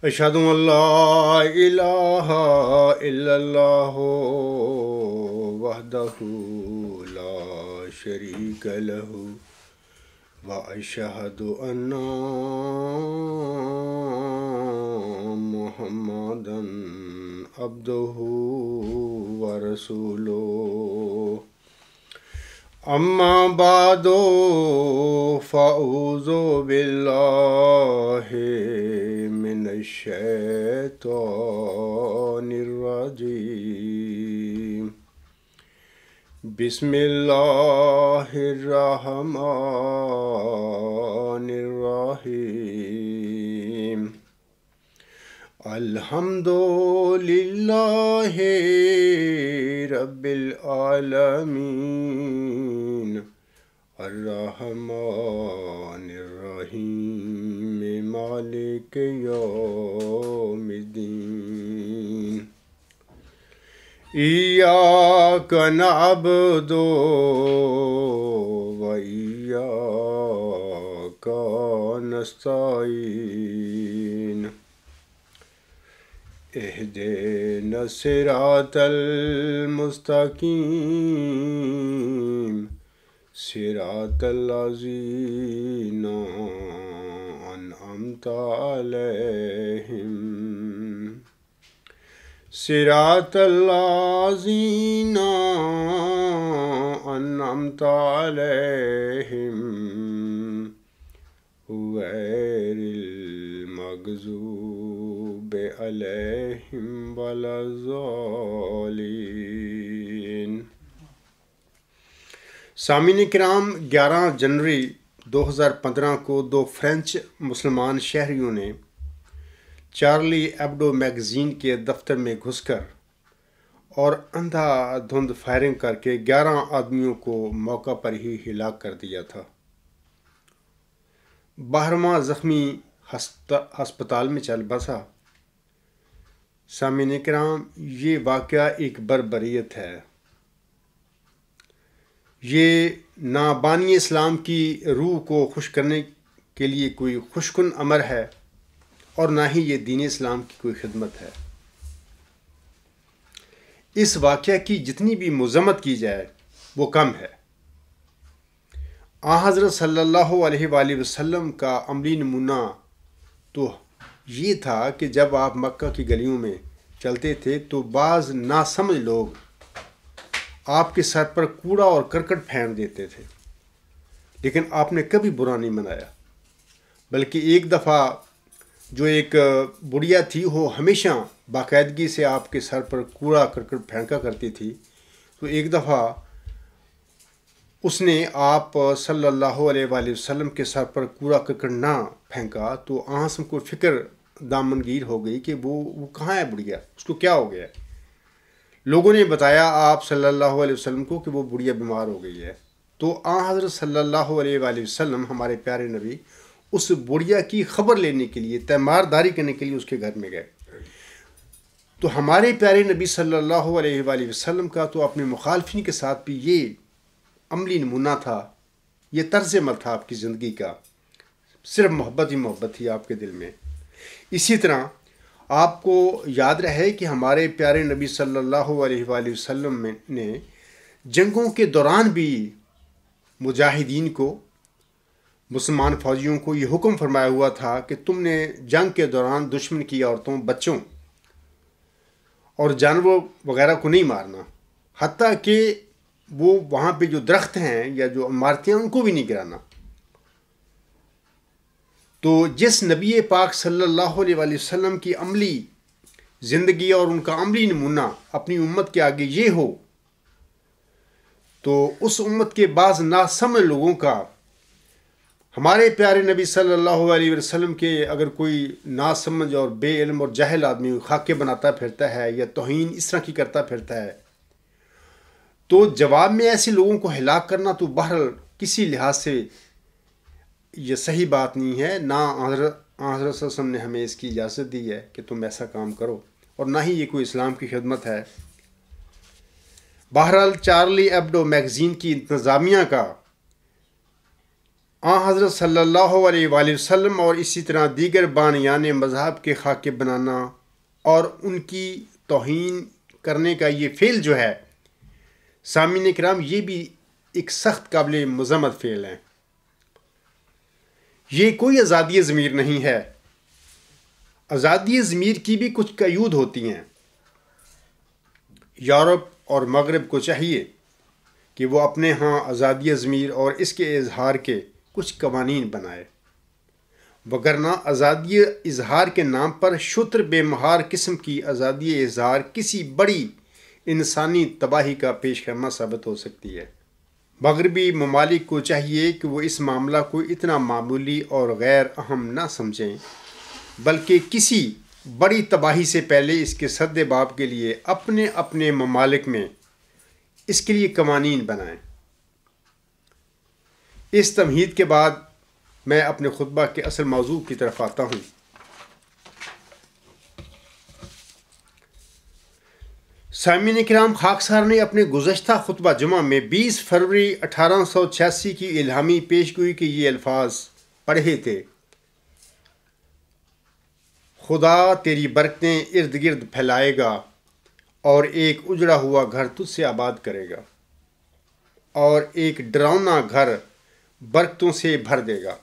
اشہد ان لا الہ الا اللہ وحدہ لا شریک لہ واشہد ان محمدا عبدہ ورسولہ اما بعد فاعوذ باللہ من الشیطان الرجیم بسم اللہ الرحمن الرحیم الحمد للہ رب العالمین الرحمن الرحیم مالک یوم الدین ایاک نعبد و ایاک نستعین اہدنا الصراط المستقیم صراط الذین انعمت علیہم صراط الذین انعمت علیہم غیر المغضوب علیہم ولا الضالین۔ سامعین کرام، 11 جنوری 2015 کو دو فرینچ مسلمان شہریوں نے چارلی ایبڈو میگزین کے دفتر میں گھس کر اور اندھا دھند فائرنگ کر کے 11 آدمیوں کو موقع پر ہی ہلاک کر دیا تھا۔ 12واں زخمی ہسپتال میں چل بسا۔ سامعین کرام، یہ واقعہ ایک بربریت ہے۔ یہ نہ بانی اسلام کی روح کو خوش کرنے کے لیے کوئی خوشکن امر ہے اور نہ ہی یہ دین اسلام کی کوئی خدمت ہے۔ اس واقعہ کی جتنی بھی مذمت کی جائے وہ کم ہے۔ حضرت صلی اللہ علیہ وآلہ وسلم کا عملی نمونہ تو یہ تھا کہ جب آپ مکہ کی گلیوں میں چلتے تھے تو بعض ناسمجھ لوگ آپ کے سر پر کوڑا اور کرکٹ پھینک دیتے تھے، لیکن آپ نے کبھی برا نہیں منایا، بلکہ ایک دفعہ جو ایک بڑھیا تھی وہ ہمیشہ باقاعدگی سے آپ کے سر پر کوڑا کرکٹ پھینکا کرتی تھی، تو ایک دفعہ اس نے آپ صلی اللہ علیہ وآلہ وسلم کے سر پر کوڑا کرکٹ نہ پھینکا تو آنسم کو فکر دامنگیر ہو گئی کہ وہ کہاں ہے بڑھیا، اس کو کیا ہو گیا۔ لوگوں نے بتایا آپ صلی اللہ علیہ وسلم کو کہ وہ بڑھیا بیمار ہو گئی ہے، تو حضرت صلی اللہ علیہ وآلہ وسلم ہمارے پیارے نبی اس بڑھیا کی خبر لینے کے لیے، تیمارداری کرنے کے لیے اس کے گھر میں گئے۔ تو ہمارے پیارے نبی صلی اللہ علیہ وآلہ وسلم کا تو اپنے مخالفین کے ساتھ بھی یہ عملی نمونہ تھا، یہ طرز عمل تھا آپ کی زندگی کا، صرف محبت ہی محبت تھی آپ کے دل میں۔ اسی طرح آپ کو یاد رہے کہ ہمارے پیارے نبی صلی اللہ علیہ وآلہ وسلم نے جنگوں کے دوران بھی مجاہدین کو، مسلمان فوجیوں کو یہ حکم فرمایا ہوا تھا کہ تم نے جنگ کے دوران دشمن کی عورتوں، بچوں اور جانوروں وغیرہ کو نہیں مارنا، حتیٰ کہ وہ وہاں پہ جو درخت ہیں یا جو عمارتیں ہیں ان کو بھی نہیں گرانا۔ تو جس نبی پاک صلی اللہ علیہ وآلہ وسلم کی عملی زندگی اور ان کا عملی نمونہ اپنی امت کے آگے یہ ہو، تو اس امت کے بعض ناسمجھ لوگوں کا ہمارے پیارے نبی صلی اللہ علیہ وسلم کے اگر کوئی ناسمجھ اور بے علم اور جاہل آدمی خاکے بناتا پھرتا ہے یا توہین اس طرح کی کرتا پھرتا ہے، تو جواب میں ایسے لوگوں کو ہلاک کرنا تو بہرحال کسی لحاظ سے یہ صحیح بات نہیں ہے، نہ حضرت صلی اللہ علیہ وسلم نے ہمیں اس کی اجازت دی ہے کہ تم ایسا کام کرو، اور نہ ہی یہ کوئی اسلام کی خدمت ہے۔ بہرحال چارلی ایبڈو میگزین کی انتظامیہ کا حضرت صلی اللہ علیہ وآلہ وسلم اور اسی طرح دیگر بانیان مذہب کے خاکے بنانا اور ان کی توہین کرنے کا یہ فعل جو ہے سامعین کرام، یہ بھی ایک سخت قابل مذمت فعل ہے۔ یہ کوئی آزادی ضمیر نہیں ہے۔ آزادی ضمیر کی بھی کچھ قیود ہوتی ہیں۔ یورپ اور مغرب کو چاہیے کہ وہ اپنے ہاں آزادی ضمیر اور اس کے اظہار کے کچھ قوانین بنائے، وگرنہ آزادی اظہار کے نام پر شتر بے مہار قسم کی آزادی اظہار کسی بڑی انسانی تباہی کا پیش خیمہ ثابت ہو سکتی ہے۔ مغربی ممالک کو چاہیے کہ وہ اس معاملہ کو اتنا معمولی اور غیر اہم نہ سمجھیں، بلکہ کسی بڑی تباہی سے پہلے اس کے سد باب کے لیے اپنے اپنے ممالک میں اس کے لیے قوانین بنائیں۔ اس تمہید کے بعد میں اپنے خطبہ کے اصل موضوع کی طرف آتا ہوں۔ سامعین کرام، خاکسار نے اپنے گزشتہ خطبہ جمعہ میں 20 فروری 1886 کی الہامی پیشگوئی کے یہ الفاظ پڑھے تھے: خدا تیری برکتیں ارد گرد پھیلائے گا اور ایک اجڑا ہوا گھر تجھ سے آباد کرے گا، اور ایک ڈراؤنا گھر برکتوں سے بھر دے گا۔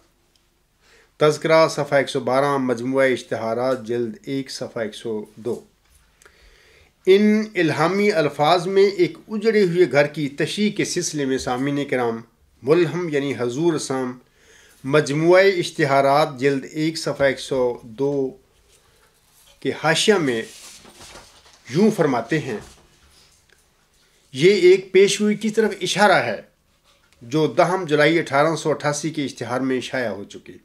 تذکرہ صفحہ 112، مجموعہ اشتہارات جلد 1 صفحہ 102۔ ان الہامی الفاظ میں ایک اجڑے ہوئے گھر کی تشریح کے سلسلے میں سامعین کرام، ملہم یعنی حضور سام مجموعہ اشتہارات جلد 1 صفحہ 102 کے حاشیہ میں یوں فرماتے ہیں: یہ ایک پیشگوئی کی طرف اشارہ ہے جو 10 جولائی 1888 کے اشتہار میں شائع ہو چکی،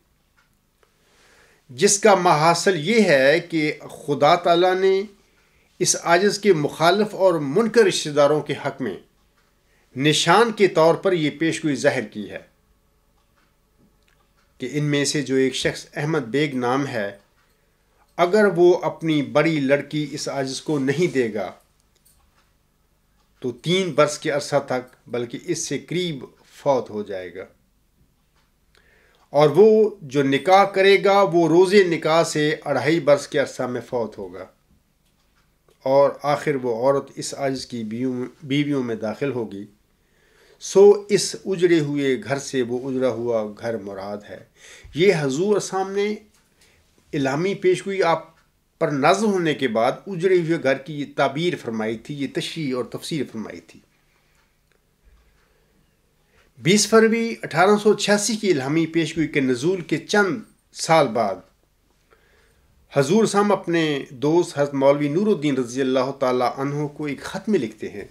جس کا محاصل یہ ہے کہ خدا تعالیٰ نے اس عاجز کے مخالف اور منکر رشتہ داروں کے حق میں نشان کے طور پر یہ پیشگوئی ظاہر کی ہے کہ ان میں سے جو ایک شخص احمد بیگ نام ہے، اگر وہ اپنی بڑی لڑکی اس عاجز کو نہیں دے گا تو 3 برس کے عرصہ تک بلکہ اس سے قریب فوت ہو جائے گا، اور وہ جو نکاح کرے گا وہ روز نکاح سے 2.5 برس کے عرصہ میں فوت ہوگا، اور آخر وہ عورت اس عاجز کی بیویوں میں داخل ہوگی۔ سو اس اجڑے ہوئے گھر سے وہ اجڑا ہوا گھر مراد ہے۔ یہ حضور سامنے الہامی پیشگوئی آپ پر نازل ہونے کے بعد اجڑے ہوئے گھر کی یہ تعبیر فرمائی تھی، یہ تشریح اور تفسیر فرمائی تھی۔ 20 فروری 1886 کی الہامی پیشگوئی کے نزول کے چند سال بعد حضور سام اپنے دوست حضرت مولوی نور الدین رضی اللہ تعالی عنہ کو ایک خط میں لکھتے ہیں۔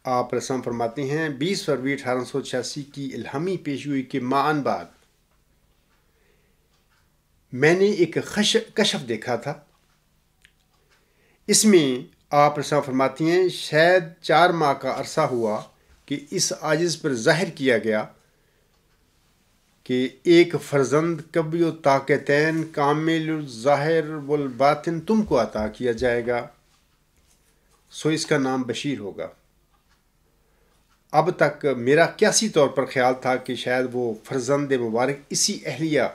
آپ رسم فرماتے ہیں: 20 فروری 1886 کی الہامی پیشگوئی کے ماہ بعد میں نے ایک کشف دیکھا تھا۔ اس میں آپ رسم فرماتی ہیں شاید 4 ماہ کا عرصہ ہوا کہ اس عاجز پر ظاہر کیا گیا کہ ایک فرزند قوی و طاقتین کامل الظاہر والباطن تم کو عطا کیا جائے گا، سو اس کا نام بشیر ہوگا۔ اب تک میرا قیاسی طور پر خیال تھا کہ شاید وہ فرزند مبارک اسی اہلیہ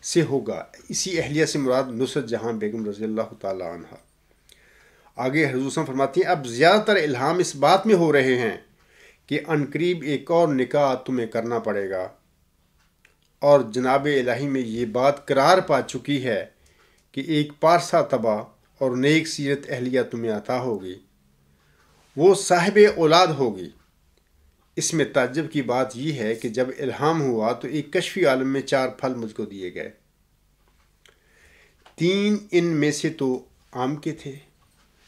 سے ہوگا۔ اسی اہلیہ سے مراد نصرت جہاں بیگم رضی اللہ تعالی عنہ۔ آگے حضور صلی اللہ علیہ وسلم فرماتی ہیں: اب زیادہ تر الہام اس بات میں ہو رہے ہیں کہ عنقریب ایک اور نکاح تمہیں کرنا پڑے گا، اور جناب الہی میں یہ بات قرار پا چکی ہے کہ ایک پارسا تباہ اور نیک سیرت اہلیہ تمہیں عطا ہوگی، وہ صاحب اولاد ہوگی۔ اس میں تعجب کی بات یہ ہے کہ جب الہام ہوا تو ایک کشفی عالم میں 4 پھل مجھ کو دیے گئے۔ 3 ان میں سے تو آم کے تھے،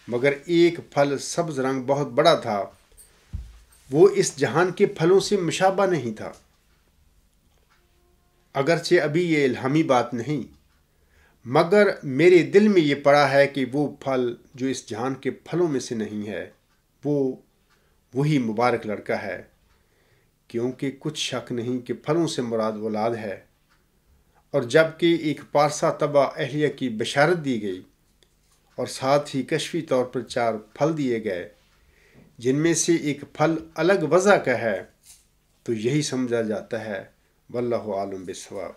مگر ایک پھل سبز رنگ بہت بڑا تھا، وہ اس جہان کے پھلوں سے مشابہ نہیں تھا۔ اگرچہ ابھی یہ الہامی بات نہیں، مگر میرے دل میں یہ پڑا ہے کہ وہ پھل جو اس جہان کے پھلوں میں سے نہیں ہے، وہ وہی مبارک لڑکا ہے، کیونکہ کچھ شک نہیں کہ پھلوں سے مراد اولاد ہے۔ اور جب کہ ایک پارسا تباہ اہلیہ کی بشارت دی گئی اور ساتھ ہی کشفی طور پر 4 پھل دیے گئے، جن میں سے ایک پھل الگ وضع کا ہے، تو یہی سمجھا جاتا ہے۔ واللہ عالم بالصواب۔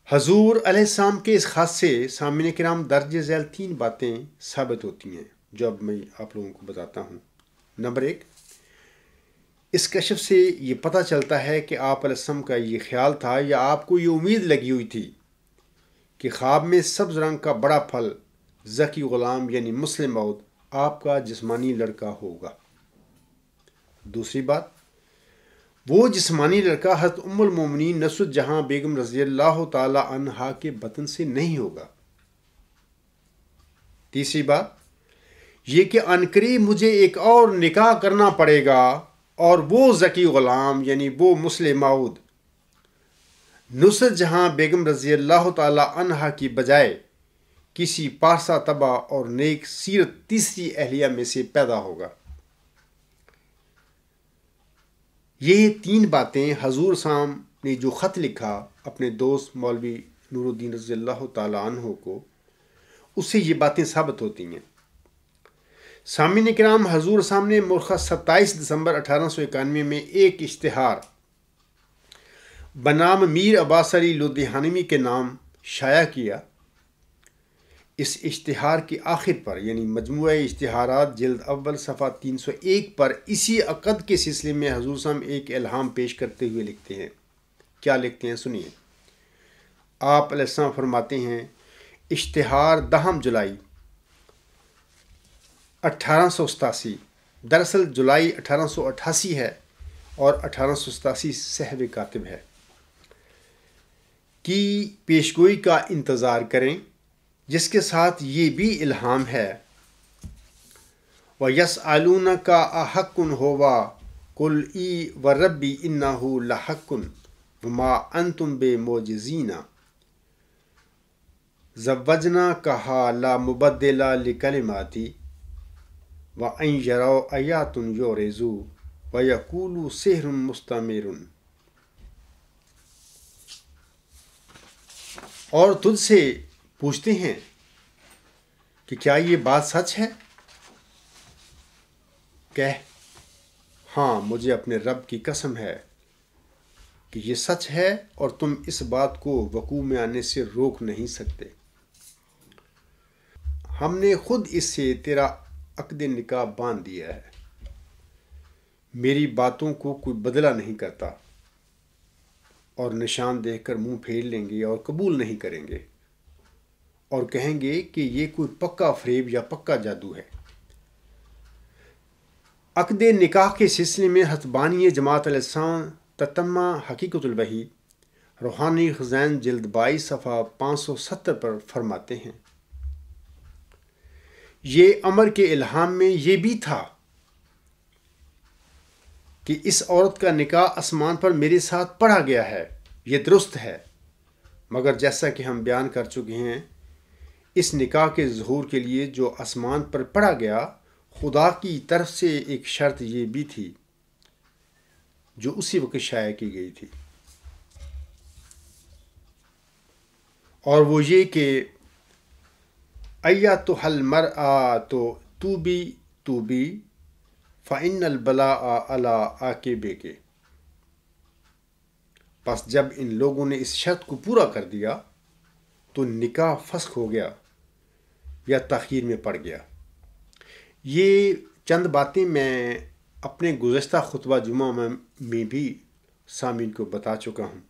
حضور علیہ السلام کے اس خاصے سامعین کرام درج ذیل 3 باتیں ثابت ہوتی ہیں جو اب میں آپ لوگوں کو بتاتا ہوں۔ نمبر 1، اس کشف سے یہ پتہ چلتا ہے کہ آپ علیہ السلام کا یہ خیال تھا یا آپ کو یہ امید لگی ہوئی تھی کہ خواب میں سبز رنگ کا بڑا پھل ذکی غلام یعنی مسلم موعود آپ کا جسمانی لڑکا ہوگا۔ دوسری بات، وہ جسمانی لڑکا حضرت ام المومنین نصرت جہاں بیگم رضی اللہ تعالی عنہا کے بطن سے نہیں ہوگا۔ تیسری بات یہ کہ عنقریب مجھے ایک اور نکاح کرنا پڑے گا اور وہ ذکی غلام یعنی وہ مسلم موعود نصرت جہاں بیگم رضی اللہ تعالی عنہا کی بجائے کسی پارسا طبع اور نیک سیرت تیسری اہلیہ میں سے پیدا ہوگا۔ یہ 3 باتیں حضور صاحب نے جو خط لکھا اپنے دوست مولوی نور الدین رضی اللہ تعالی عنہ کو، اس سے یہ باتیں ثابت ہوتی ہیں۔ سامعین کرام، حضور صاحب نے مورخہ 27 دسمبر 1891 میں ایک اشتہار بنام میر عباس علی لدھیانوی کے نام شائع کیا۔ اس اشتہار کے آخر پر یعنی مجموعہ اشتہارات جلد اول صفحہ 301 پر اسی عقد کے سلسلے میں حضور صاحب ایک الہام پیش کرتے ہوئے لکھتے ہیں۔ کیا لکھتے ہیں سنیے۔ آپ علیہ السلام فرماتے ہیں، اشتہار 10 جولائی 1887، دراصل جولائی 1888 ہے اور 1887 صحب کاتب ہے، کی پیشگوئی کا انتظار کریں، جس کے ساتھ یہ بھی الہام ہے، وَيَسْأَلُونَكَ أَحَقٌّ هُوَ قُلْ إِي وَرَبِّي إِنَّهُ لَحَقٌّ وَمَا أَنْتُمْ بِمُعْجِزِينَ زَوَّجْنَاكَهَا لَا مُبَدِّلَ لِكَلِمَاتِي وَأَنْ يَرَوْا آيَاتٌ يُعْرِضُوا وَيَقُولُوا سِحْرٌ مُسْتَمِرٌ۔ اور تجھ سے پوچھتے ہیں کہ کیا یہ بات سچ ہے؟ کہہ، ہاں مجھے اپنے رب کی قسم ہے کہ یہ سچ ہے اور تم اس بات کو وقوع میں آنے سے روک نہیں سکتے۔ ہم نے خود اس سے تیرا عقد نکاح باندھ دیا ہے۔ میری باتوں کو کوئی بدلہ نہیں کرتا اور نشان دیکھ کر منہ پھیر لیں گے اور قبول نہیں کریں گے اور کہیں گے کہ یہ کوئی پکا فریب یا پکا جادو ہے۔ عقد نکاح کے سلسلے میں حضرت بانی جماعت علیہ السلام تتمہ حقیقت الوحی روحانی خزائن جلد 22 صفحہ 570 پر فرماتے ہیں، یہ امر کے الہام میں یہ بھی تھا کہ اس عورت کا نکاح آسمان پر میرے ساتھ پڑھا گیا ہے، یہ درست ہے، مگر جیسا کہ ہم بیان کر چکے ہیں، اس نکاح کے ظہور کے لیے جو آسمان پر پڑھا گیا، خدا کی طرف سے ایک شرط یہ بھی تھی جو اسی وقت شائع کی گئی تھی، اور وہ یہ کہ ایتھا المرأۃ توبی فإن البلاء علی عاقبیک۔ پس جب ان لوگوں نے اس شرط کو پورا کر دیا تو نکاح فسخ ہو گیا یا تاخیر میں پڑ گیا۔ یہ چند باتیں میں اپنے گزشتہ خطبہ جمعہ میں بھی سامعین کو بتا چکا ہوں۔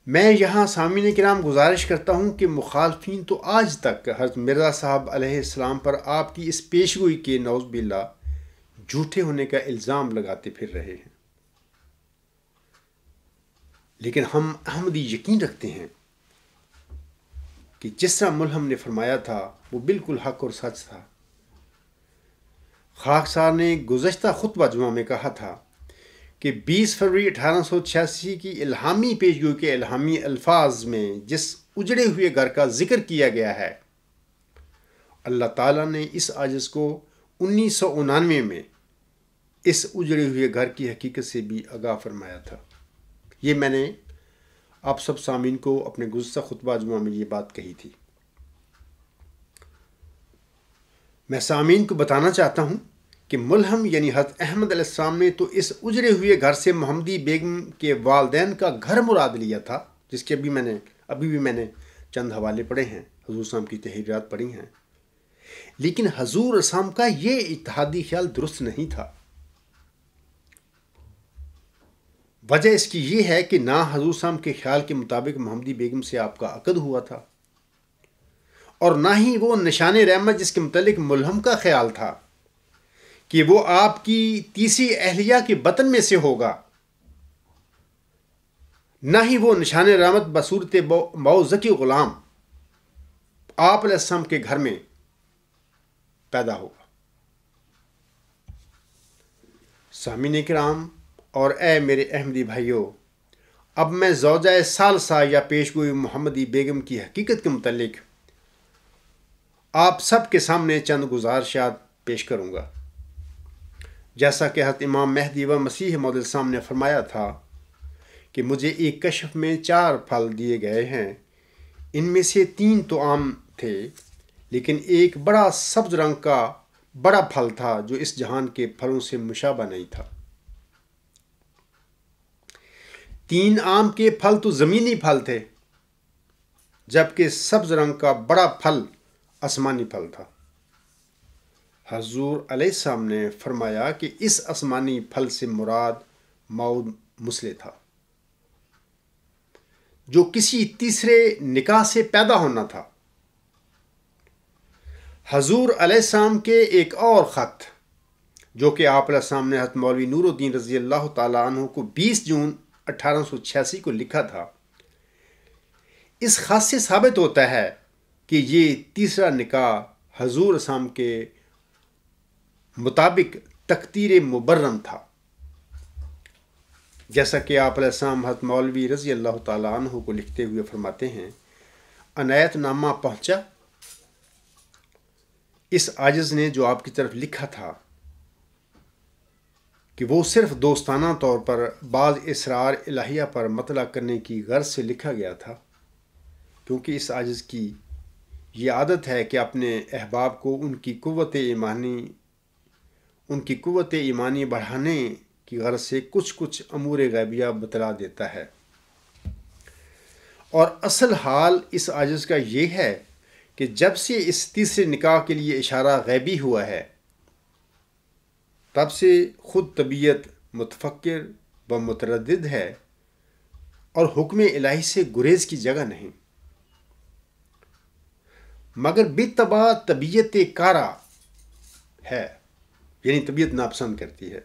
میں یہاں سامعین کرام گزارش کرتا ہوں کہ مخالفین تو آج تک حضرت مرزا صاحب علیہ السلام پر آپ کی اس پیشگوئی کے نعوذ باللہ جھوٹے ہونے کا الزام لگاتے پھر رہے ہیں، لیکن ہم احمدی یقین رکھتے ہیں کہ جس طرح ملہم نے فرمایا تھا وہ بالکل حق اور سچ تھا۔ خاکسار نے گزشتہ خطبہ جمعہ میں کہا تھا کہ 20 فروری 1886 کی الہامی پیشگوئی کے الہامی الفاظ میں جس اجڑے ہوئے گھر کا ذکر کیا گیا ہے، اللہ تعالیٰ نے اس عاجز کو 1999 میں اس اجڑے ہوئے گھر کی حقیقت سے بھی آگاہ فرمایا تھا۔ یہ میں نے آپ سب سامعین کو اپنے گزشتہ خطبہ جمعہ میں یہ بات کہی تھی۔ میں سامعین کو بتانا چاہتا ہوں کہ ملہم یعنی حضرت احمد علیہ السلام نے تو اس اجڑے ہوئے گھر سے محمدی بیگم کے والدین کا گھر مراد لیا تھا، جس کے ابھی بھی میں نے چند حوالے پڑھے ہیں، حضور صاحب کی تحریرات پڑھی ہیں، لیکن حضور اسلام کا یہ اتحادی خیال درست نہیں تھا۔ وجہ اس کی یہ ہے کہ نہ حضور صاحب کے خیال کے مطابق محمدی بیگم سے آپ کا عقد ہوا تھا، اور نہ ہی وہ نشان رحمت جس کے متعلق ملہم کا خیال تھا کہ وہ آپ کی تیسری اہلیہ کے بطن میں سے ہوگا، نہ ہی وہ نشان رحمت بصورت موزکی غلام آپ علیہ السلام کے گھر میں پیدا ہوگا۔ سامعین کرام اور اے میرے احمدی بھائیوں، اب میں زوجہ ثالثہ یا پیشگوئی محمدی بیگم کی حقیقت کے متعلق آپ سب کے سامنے چند گزارشات پیش کروں گا۔ جیسا کہ حضرت امام مہدی و مسیح موعود السلام نے فرمایا تھا کہ مجھے ایک کشف میں 4 پھل دیے گئے ہیں، ان میں سے 3 تو عام تھے، لیکن ایک بڑا سبز رنگ کا بڑا پھل تھا جو اس جہان کے پھلوں سے مشابہ نہیں تھا۔ 3 عام کے پھل تو زمینی پھل تھے، جبکہ سبز رنگ کا بڑا پھل آسمانی پھل تھا۔ حضور علیہ السلام نے فرمایا کہ اس آسمانی پھل سے مراد موعود مسلح تھا، جو کسی تیسرے نکاح سے پیدا ہونا تھا۔ حضور علیہ السلام کے ایک اور خط جو کہ آپ علیہ السلام نے حضرت مولوی نور الدین رضی اللہ تعالیٰ عنہ کو 20 جون 1886 کو لکھا تھا، اس خط سے ثابت ہوتا ہے کہ یہ تیسرا نکاح حضور اسلام کے مطابق تقدیر مبرم تھا، جیسا کہ آپ علیہ السلام حضرت مولوی رضی اللہ تعالیٰ عنہ کو لکھتے ہوئے فرماتے ہیں، عنایت نامہ پہنچا، اس عاجز نے جو آپ کی طرف لکھا تھا کہ وہ صرف دوستانہ طور پر بعض اسرار الہیہ پر مطلع کرنے کی غرض سے لکھا گیا تھا، کیونکہ اس عاجز کی یہ عادت ہے کہ اپنے احباب کو ان کی قوت ایمانی بڑھانے کی غرض سے کچھ امور غیبیہ بتلا دیتا ہے، اور اصل حال اس عاجز کا یہ ہے کہ جب سے اس تیسرے نکاح کے لیے اشارہ غیبی ہوا ہے، تب سے خود طبیعت متفکر و متردد ہے اور حکم الہی سے گریز کی جگہ نہیں، مگر بالطبع طبیعت کارا ہے، یعنی طبیعت ناپسند کرتی ہے،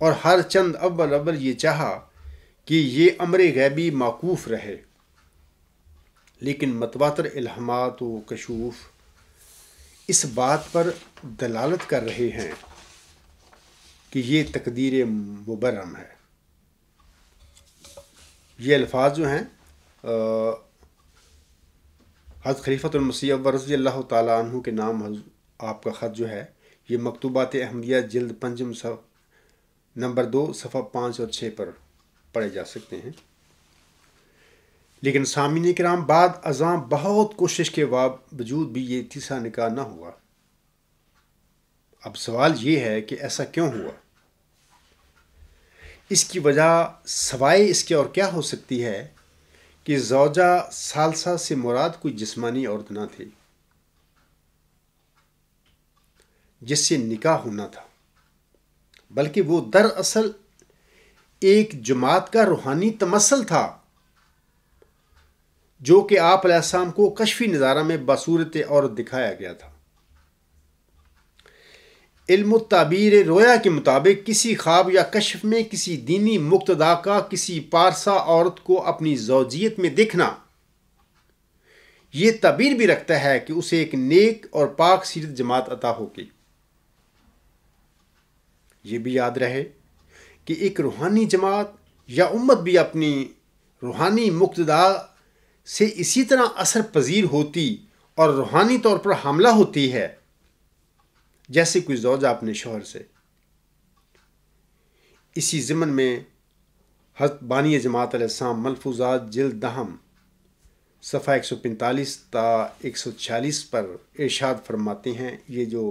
اور ہر چند اول یہ چاہا کہ یہ امر غیبی موقوف رہے، لیکن متواتر الہامات و کشوف اس بات پر دلالت کر رہے ہیں کہ یہ تقدیر مبرم ہے۔ یہ الفاظ جو ہیں حضرت خلیفۃ المسیح اول رضی اللہ تعالیٰ عنہ کے نام آپ کا خط جو ہے، یہ مکتوبات احمدیہ جلد 5 نمبر 2 صفحہ 5 اور 6 پر پڑھے جا سکتے ہیں۔ لیکن سامعین کرام، بعد ازاں بہت کوشش کے باوجود بھی یہ تیسرا نکاح نہ ہوا۔ اب سوال یہ ہے کہ ایسا کیوں ہوا؟ اس کی وجہ سوائے اس کے اور کیا ہو سکتی ہے کہ زوجہ ثالثہ سے مراد کوئی جسمانی عورت نہ تھی جس سے نکاح ہونا تھا، بلکہ وہ دراصل ایک جماعت کا روحانی تمثل تھا جو کہ آپ علیہ السلام کو کشفی نظارہ میں بصورت عورت دکھایا گیا تھا۔ علم التعبیر رویا کے مطابق کسی خواب یا کشف میں کسی دینی مقتدا کا کسی پارسا عورت کو اپنی زوجیت میں دیکھنا یہ تعبیر بھی رکھتا ہے کہ اسے ایک نیک اور پاک سیرت جماعت عطا ہوگی۔ یہ بھی یاد رہے کہ ایک روحانی جماعت یا امت بھی اپنی روحانی مقتدا سے اسی طرح اثر پذیر ہوتی اور روحانی طور پر حاملہ ہوتی ہے جیسے کوئی زوجہ اپنے شوہر سے۔ اسی ضمن میں حضرت بانی جماعت علیہ السلام ملفوظات جلد 10 صفحہ 145 تا 146 پر ارشاد فرماتے ہیں، یہ جو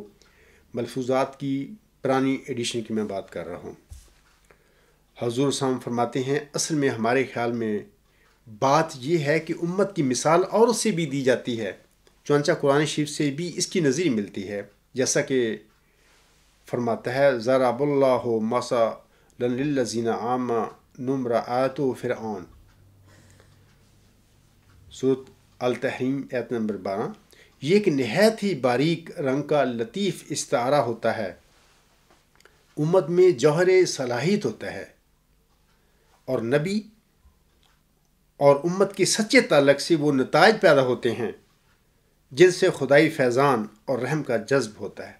ملفوظات کی پرانی ایڈیشن کی میں بات کر رہا ہوں۔ حضور صاحب فرماتے ہیں اصل میں ہمارے خیال میں بات یہ ہے کہ امت کی مثال عورت سے بھی دی جاتی ہے، چنانچہ قرآن شریف سے بھی اس کی نظیر ملتی ہے، جیسا کہ فرماتا ہے ضرب اللہ مثلا للذین آمنوا امرأۃ فرعون، سورۃ التحریم آیت نمبر 12۔ یہ ایک نہایت ہی باریک رنگ کا لطیف استعارہ ہوتا ہے، امت میں جوہر صلاحیت ہوتا ہے، اور نبی اور امت کے سچے تعلق سے وہ نتائج پیدا ہوتے ہیں جن سے خدائی فیضان اور رحم کا جذب ہوتا ہے۔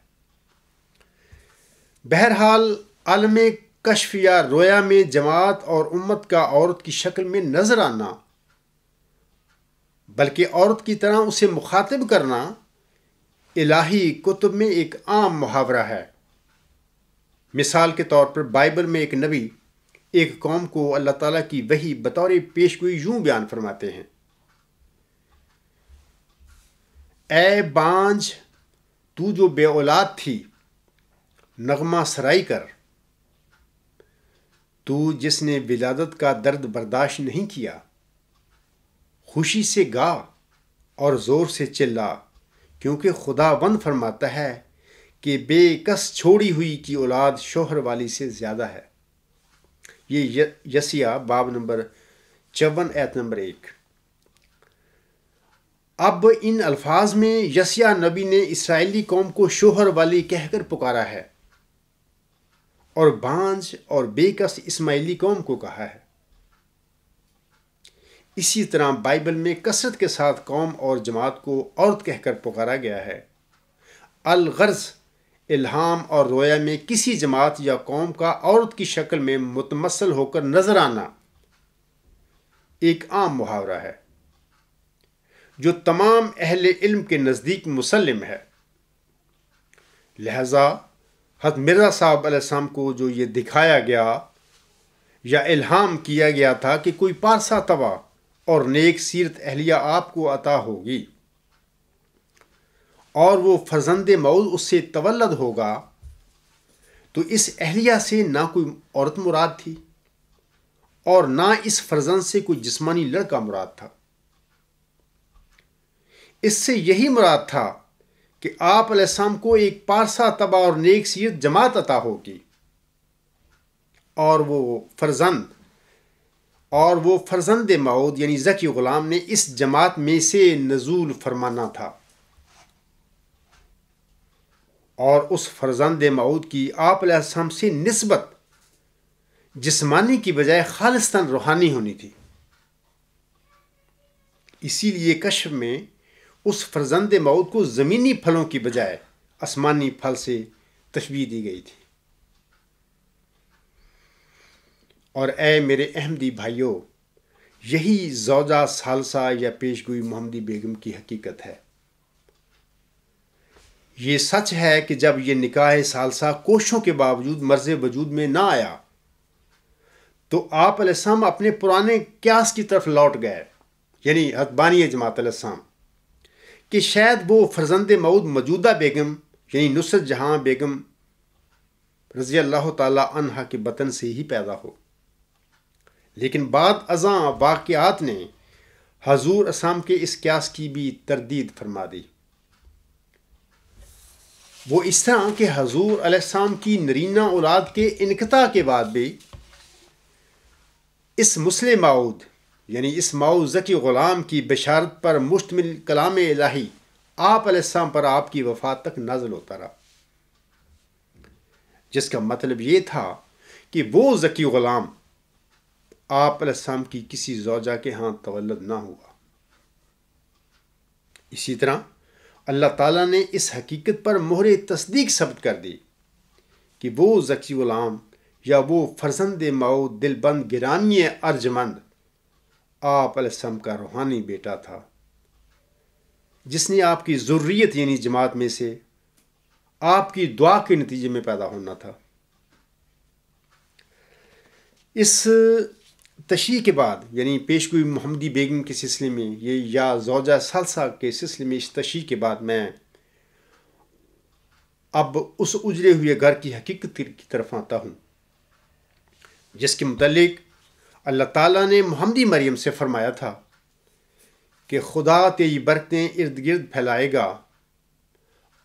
بہرحال عالم کشف یا رویا میں جماعت اور امت کا عورت کی شکل میں نظر آنا، بلکہ عورت کی طرح اسے مخاطب کرنا، الہی کتب میں ایک عام محاورہ ہے۔ مثال کے طور پر بائبل میں ایک نبی ایک قوم کو اللہ تعالیٰ کی وحی بطور پیشگوئی یوں بیان فرماتے ہیں: اے بانجھ، تو جو بے اولاد تھی، نغمہ سرائی کر، تو جس نے ولادت کا درد برداشت نہیں کیا، خوشی سے گا اور زور سے چلا، کیونکہ خداوند فرماتا ہے کہ بے کس چھوڑی ہوئی کی اولاد شوہر والی سے زیادہ ہے۔ یہ یسیہ باب نمبر 54 آیت نمبر 1۔ اب ان الفاظ میں یسیہ نبی نے اسرائیلی قوم کو شوہر والی کہہ کر پکارا ہے، اور بانجھ اور بے کس اسماعیلی قوم کو کہا ہے۔ اسی طرح بائبل میں کثرت کے ساتھ قوم اور جماعت کو عورت کہہ کر پکارا گیا ہے۔ الغرض الہام اور رویا میں کسی جماعت یا قوم کا عورت کی شکل میں متمثل ہو کر نظر آنا ایک عام محاورہ ہے جو تمام اہل علم کے نزدیک مسلم ہے۔ لہذا حضرت مرزا صاحب علیہ السلام کو جو یہ دکھایا گیا یا الہام کیا گیا تھا کہ کوئی پارسا طبع اور نیک سیرت اہلیہ آپ کو عطا ہوگی اور وہ فرزند موعود اس سے تولد ہوگا، تو اس اہلیہ سے نہ کوئی عورت مراد تھی اور نہ اس فرزند سے کوئی جسمانی لڑکا مراد تھا۔ اس سے یہی مراد تھا کہ آپ علیہ السلام کو ایک پارسا طبع اور نیک سیرت جماعت عطا ہوگی، اور وہ فرزند موعود یعنی ذکی غلام نے اس جماعت میں سے نزول فرمانا تھا، اور اس فرزند موعود کی آپ علیہ السلام سے نسبت جسمانی کی بجائے خالصتاً روحانی ہونی تھی۔ اسی لیے کشف میں اس فرزند موعود کو زمینی پھلوں کی بجائے آسمانی پھل سے تشبیہ دی گئی تھی۔ اور اے میرے احمدی بھائیوں، یہی زوجہ ثالثہ یا پیشگوئی محمدی بیگم کی حقیقت ہے۔ یہ سچ ہے کہ جب یہ نکاح ثالثہ کوششوں کے باوجود مرز وجود میں نہ آیا تو آپ علیہ السلام اپنے پرانے قیاس کی طرف لوٹ گئے، یعنی حضرت بانی جماعت علیہ السلام، کہ شاید وہ فرزند موعود موجودہ بیگم یعنی نصرت جہاں بیگم رضی اللہ تعالی عنہا کے بطن سے ہی پیدا ہو۔ لیکن بعد ازاں واقعات نے حضور اسلام کے اس قیاس کی بھی تردید فرما دی۔ وہ اس طرح کہ حضور علیہ السلام کی نرینہ اولاد کے انقطاع کے بعد بھی اس مسلم موعود یعنی اس موعود ذکی غلام کی بشارت پر مشتمل کلام الہی آپ علیہ السلام پر آپ کی وفات تک نازل ہوتا رہا، جس کا مطلب یہ تھا کہ وہ ذکی غلام آپ علیہ السلام کی کسی زوجہ کے ہاں تولد نہ ہوا۔ اسی طرح اللہ تعالیٰ نے اس حقیقت پر مہر تصدیق ثبت کر دی کہ وہ ذکی غلام یا وہ فرزند موعود دل بند گرامی ارجمند آپ علیہ السلام کا روحانی بیٹا تھا، جس نے آپ کی ذریت یعنی جماعت میں سے آپ کی دعا کے نتیجے میں پیدا ہونا تھا۔ اس تشریح کے بعد یعنی پیشگوئی محمدی بیگم کے سلسلے میں یا زوجہ ثالثہ کے سلسلے میں اس تشریح کے بعد میں اب اس اجڑے ہوئے گھر کی حقیقت کی طرف آتا ہوں، جس کے متعلق اللہ تعالیٰ نے محمدی مریم سے فرمایا تھا کہ خدا تیری برکتیں ارد گرد پھیلائے گا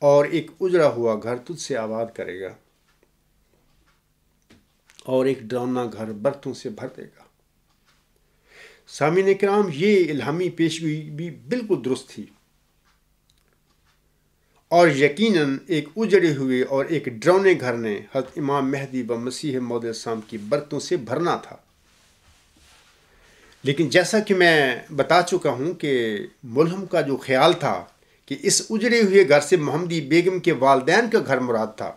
اور ایک اجڑا ہوا گھر تجھ سے آباد کرے گا اور ایک ڈراؤنا گھر برتوں سے بھر دے گا۔ سامعین کرام، یہ الہامی پیشگوئی بھی بالکل درست تھی، اور یقیناً ایک اجڑے ہوئے اور ایک ڈراؤنے گھر نے حضرت امام مہدی و مسیح موعود السلام کی برکتوں سے بھرنا تھا۔ لیکن جیسا کہ میں بتا چکا ہوں کہ ملہم کا جو خیال تھا کہ اس اجڑے ہوئے گھر سے محمدی بیگم کے والدین کا گھر مراد تھا،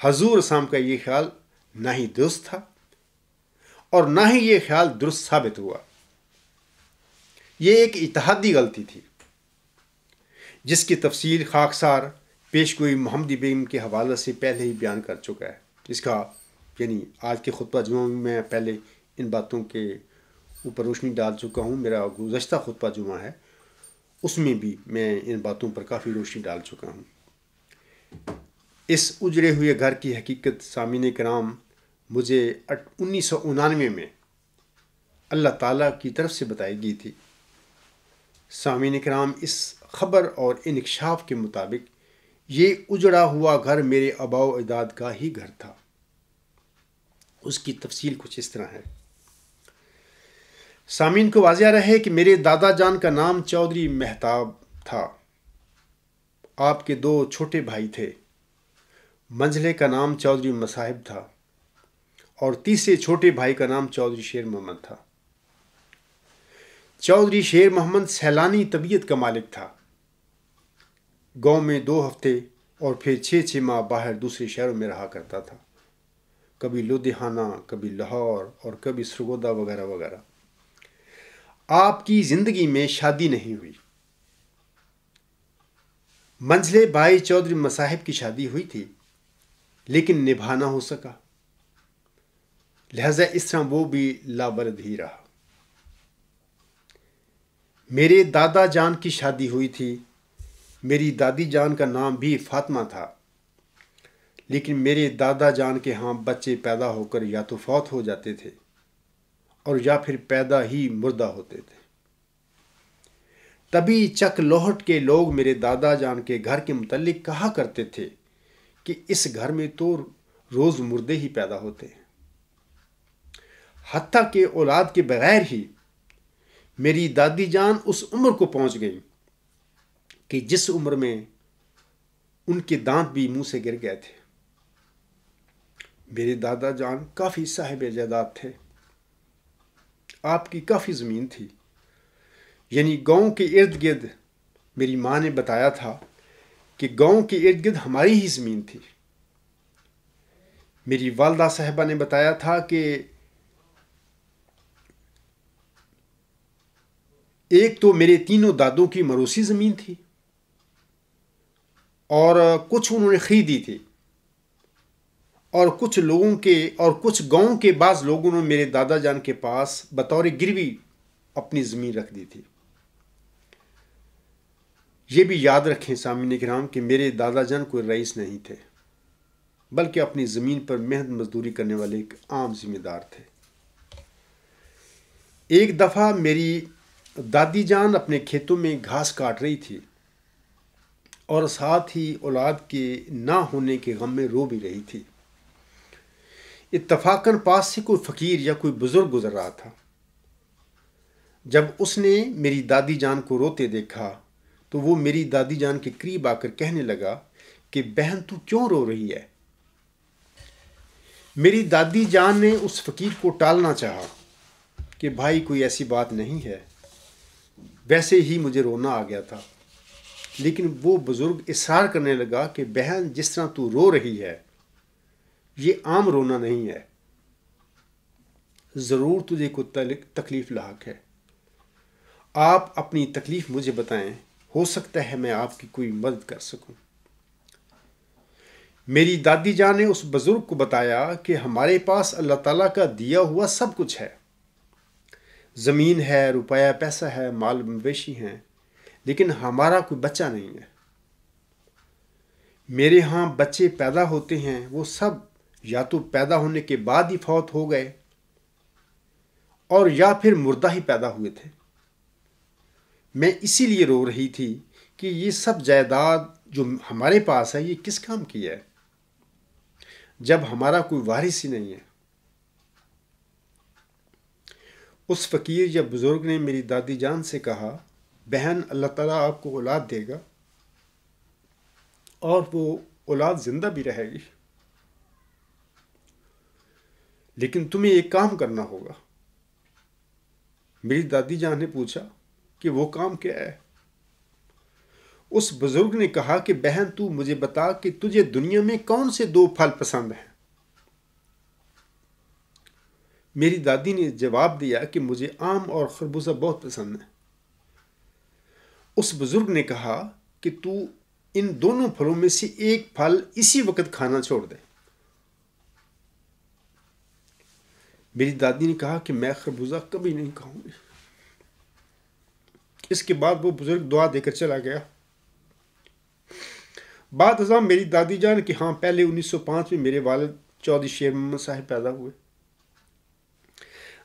حضور اسلام کا یہ خیال نہ ہی درست تھا اور نہ ہی یہ خیال درست ثابت ہوا۔ یہ ایک اتحادی غلطی تھی جس کی تفصیل خاکسار پیشگوئی محمدی بیگم کے حوالے سے پہلے ہی بیان کر چکا ہے۔ اس کا آج کے خطبہ جمعہ میں میں پہلے ان باتوں کے اوپر روشنی ڈال چکا ہوں۔ میرا گزشتہ خطبہ جمعہ ہے، اس میں بھی میں ان باتوں پر کافی روشنی ڈال چکا ہوں۔ اس اجڑے ہوئے گھر کی حقیقت سامعین کرام مجھے 1999 میں اللہ تعالیٰ کی طرف سے بتائی گئی تھی۔ سامعین کرام، اس خبر اور انکشاف کے مطابق یہ اجڑا ہوا گھر میرے آباء و اجداد کا ہی گھر تھا۔ اس کی تفصیل کچھ اس طرح ہے۔ سامعین کو واضح رہے کہ میرے دادا جان کا نام چودھری مہتاب تھا۔ آپ کے 2 چھوٹے بھائی تھے۔ منجھلے کا نام چودھری مصاحب تھا اور تیسرے چھوٹے بھائی کا نام چودھری شیر محمد تھا۔ چودھری شیر محمد سیلانی طبیعت کا مالک تھا۔ گاؤں میں 2 ہفتے اور پھر 6 ماہ باہر دوسرے شہروں میں رہا کرتا تھا، کبھی لدھیانہ، کبھی لاہور اور کبھی سرگودا وغیرہ وغیرہ۔ آپ کی زندگی میں شادی نہیں ہوئی۔ منجھلے بھائی چودھری مصاحب کی شادی ہوئی تھی لیکن نبھا نہ ہو سکا، لہذا اس طرح وہ بھی لابرد ہی رہا۔ میرے دادا جان کی شادی ہوئی تھی۔ میری دادی جان کا نام بھی فاطمہ تھا، لیکن میرے دادا جان کے ہاں بچے پیدا ہو کر یا تو فوت ہو جاتے تھے اور یا پھر پیدا ہی مردہ ہوتے تھے۔ تبھی چک لوہٹ کے لوگ میرے دادا جان کے گھر کے متعلق کہا کرتے تھے کہ اس گھر میں تو روز مردے ہی پیدا ہوتے ہیں۔ حتیٰ کہ اولاد کے بغیر ہی میری دادی جان اس عمر کو پہنچ گئی کہ جس عمر میں ان کے دانت بھی منہ سے گر گئے تھے۔ میرے دادا جان کافی صاحب جائیداد تھے۔ آپ کی کافی زمین تھی، گاؤں کے ارد گرد۔ میری ماں نے بتایا تھا کہ گاؤں کے ارد گرد ہماری ہی زمین تھی۔ میری والدہ صاحبہ نے بتایا تھا کہ ایک تو میرے 3 دادوں کی موروثی زمین تھی اور کچھ انہوں نے خریدی تھی، اور کچھ گاؤں کے بعض لوگوں نے میرے دادا جان کے پاس بطور گروی اپنی زمین رکھ دی تھی۔ یہ بھی یاد رکھیں سامعین کرام کہ میرے دادا جان کوئی رئیس نہیں تھے، بلکہ اپنی زمین پر محنت مزدوری کرنے والے ایک عام ذمہ دار تھے۔ ایک دفعہ میری دادی جان اپنے کھیتوں میں گھاس کاٹ رہی تھی اور ساتھ ہی اولاد کے نہ ہونے کے غم میں رو بھی رہی تھی۔ اتفاقاً پاس سے کوئی فقیر یا کوئی بزرگ گزر رہا تھا۔ جب اس نے میری دادی جان کو روتے دیکھا تو وہ میری دادی جان کے قریب آ کر کہنے لگا کہ بہن تو کیوں رو رہی ہے؟ میری دادی جان نے اس فقیر کو ٹالنا چاہا کہ بھائی کوئی ایسی بات نہیں ہے، ویسے ہی مجھے رونا آ گیا تھا، لیکن وہ بزرگ اصرار کرنے لگا کہ بہن جس طرح تو رو رہی ہے یہ عام رونا نہیں ہے، ضرور تجھے کوئی تکلیف لاحق ہے۔ آپ اپنی تکلیف مجھے بتائیں، ہو سکتا ہے میں آپ کی کوئی مدد کر سکوں۔ میری دادی جان نے اس بزرگ کو بتایا کہ ہمارے پاس اللہ تعالیٰ کا دیا ہوا سب کچھ ہے، زمین ہے، روپیہ پیسہ ہے، مال مویشی ہیں، لیکن ہمارا کوئی بچہ نہیں ہے۔ میرے ہاں بچے پیدا ہوتے ہیں وہ سب یا تو پیدا ہونے کے بعد ہی فوت ہو گئے اور یا پھر مردہ ہی پیدا ہوئے تھے۔ میں اسی لیے رو رہی تھی کہ یہ سب جائیداد جو ہمارے پاس ہے یہ کس کام کی ہے جب ہمارا کوئی وارث ہی نہیں ہے۔ اس فقیر یا بزرگ نے میری دادی جان سے کہا، بہن اللہ تعالیٰ آپ کو اولاد دے گا اور وہ اولاد زندہ بھی رہے گی، لیکن تمہیں ایک کام کرنا ہوگا۔ میری دادی جان نے پوچھا کہ وہ کام کیا ہے؟ اس بزرگ نے کہا کہ بہن تو مجھے بتا کہ تجھے دنیا میں کون سے 2 پھل پسند ہیں؟ میری دادی نے جواب دیا کہ مجھے آم اور خربوزہ بہت پسند ہے۔ اس بزرگ نے کہا کہ تو ان دونوں پھلوں میں سے ایک پھل اسی وقت کھانا چھوڑ دے۔ میری دادی نے کہا کہ میں خربوزہ کبھی نہیں کھاؤں گی۔ اس کے بعد وہ بزرگ دعا دے کر چلا گیا۔ بعد ازاں میری دادی جان کہ ہاں پہلے 1905 میں میرے والد چودھری شیر محمد صاحب پیدا ہوئے۔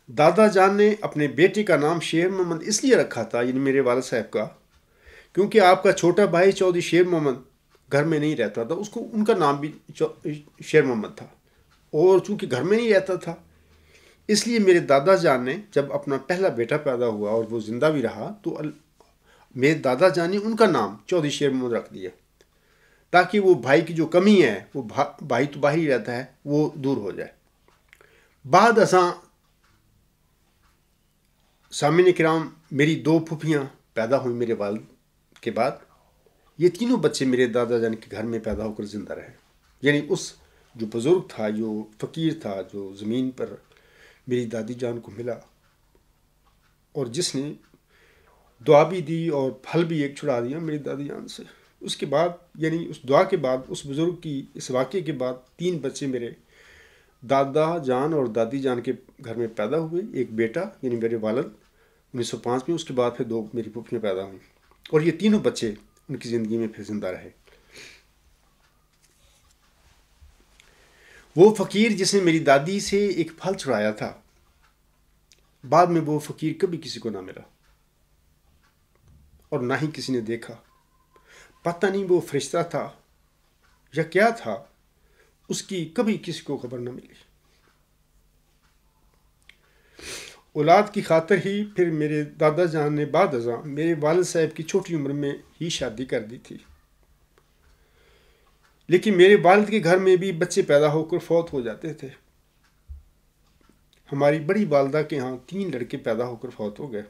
دادا جان نے اپنے بیٹے کا نام شیر محمد اس لیے رکھا تھا، یعنی میرے والد صاحب کا، کیونکہ آپ کا چھوٹا بھائی چودھری شیر محمد گھر میں نہیں رہتا تھا، ان کا نام بھی شیر محمد تھا، اور چونکہ گھر میں نہیں رہتا تھا اس لیے میرے دادا جان نے جب اپنا پہلا بیٹا پیدا ہوا اور وہ زندہ بھی رہا تو میرے دادا جان نے ان کا نام چودھری شیر محمد رکھ دیا تاکہ وہ بھائی کی جو کمی ہے، وہ بھائی تو باہر ہی رہتا ہے، وہ دور ہو جائے۔ بعد ازاں سامعین کرام میری 2 پھوپھیاں پیدا ہوئیں میرے والد کے بعد۔ یہ تینوں بچے میرے دادا جان کے گھر میں پیدا ہو کر زندہ رہے، یعنی اس جو بزرگ تھا، جو فقیر تھا، جو زمین پر میری دادی جان کو ملا اور جس نے دعا بھی دی اور پھل بھی ایک چھڑا دیا میری دادی جان سے، اس کے بعد یعنی اس دعا کے بعد، اس بزرگ کی اس واقعے کے بعد 3 بچے میرے دادا جان اور دادی جان کے گھر میں پیدا ہوئے، ایک بیٹا یعنی میرے والد 1905 میں، اس کے بعد پھر 2 میری پھوپھیاں پیدا ہوئیں اور یہ تینوں بچے ان کی زندگی میں پھر زندہ رہے۔ وہ فقیر جس نے میری دادی سے ایک پھل چھڑایا تھا، بعد میں وہ فقیر کبھی کسی کو نہ ملا اور نہ ہی کسی نے دیکھا۔ پتہ نہیں وہ فرشتہ تھا یا کیا تھا، اس کی کبھی کسی کو خبر نہ ملی۔ اولاد کی خاطر ہی پھر میرے دادا جان نے بعد ازاں میرے والد صاحب کی چھوٹی عمر میں ہی شادی کر دی تھی، لیکن میرے والد کے گھر میں بھی بچے پیدا ہو کر فوت ہو جاتے تھے۔ ہماری بڑی والدہ کے ہاں 3 لڑکے پیدا ہو کر فوت ہو گئے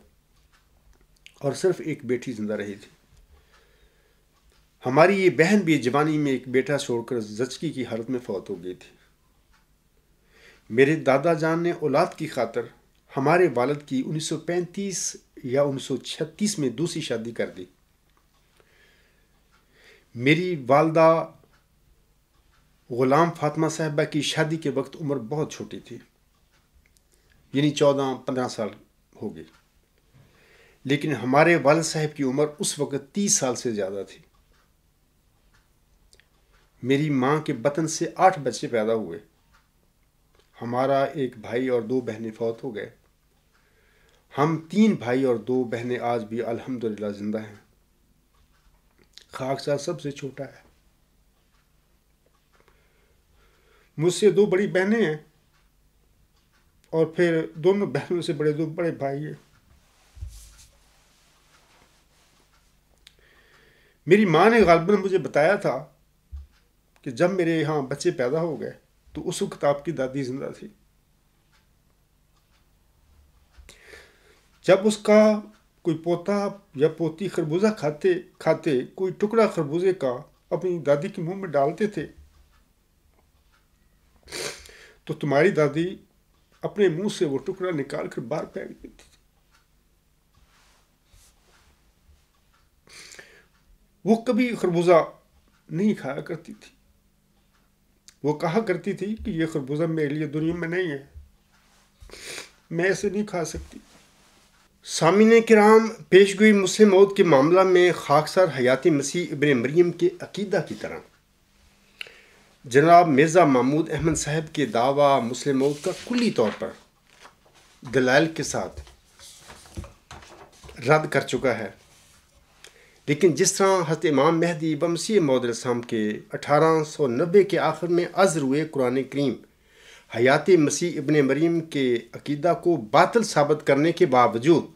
اور صرف ایک بیٹی زندہ رہی تھی۔ ہماری یہ بہن بھی جوانی میں ایک بیٹا چھوڑ کر زچگی کی حالت میں فوت ہو گئی تھی۔ میرے دادا جان نے اولاد کی خاطر ہمارے والد کی 1935 یا 1936 میں دوسری شادی کر دی۔ میری والدہ غلام فاطمہ صاحبہ کی شادی کے وقت عمر بہت چھوٹی تھی، یعنی 14-15 سال ہوگی، لیکن ہمارے والد صاحب کی عمر اس وقت 30 سال سے زیادہ تھی۔ میری ماں کے بطن سے 8 بچے پیدا ہوئے۔ ہمارا ایک بھائی اور 2 بہنیں فوت ہو گئے۔ ہم 3 بھائی اور 2 بہنیں آج بھی الحمدللہ زندہ ہیں۔ خاکسار سب سے چھوٹا ہے۔ مجھ سے 2 بڑی بہنیں ہیں اور پھر دونوں بہنوں سے بڑے 2 بڑے بھائی ہیں۔ میری ماں نے غالباً مجھے بتایا تھا کہ جب میرے یہاں بچے پیدا ہو گئے تو اس وقت آپ کی دادی زندہ تھی۔ جب اس کا کوئی پوتا یا پوتی خربوزہ کھاتے کوئی ٹکڑا خربوزے کا اپنی دادی کے منہ میں ڈالتے تھے تو تمہاری دادی اپنے منہ سے وہ ٹکڑا نکال کر باہر پھینک دیتی تھی۔ وہ کبھی خربوزہ نہیں کھایا کرتی تھی۔ وہ کہا کرتی تھی کہ یہ خربوزہ میرے لیے دنیا میں نہیں ہے، میں اسے نہیں کھا سکتی۔ سامعین کرام، پیشگوئی مسلم موت کے معاملہ میں خاکسار حیات مسیح ابن مریم کے عقیدہ کی طرح جناب مرزا محمود احمد صاحب کے دعویٰ مسلم موت کا کلی طور پر دلائل کے ساتھ رد کر چکا ہے، لیکن جس طرح حضرت امام مہدی مسیح موعود علیہ السلام کے 1890 کے آخر میں عزر ہوئے قرآن کریم حیات مسیح ابن مریم کے عقیدہ کو باطل ثابت کرنے کے باوجود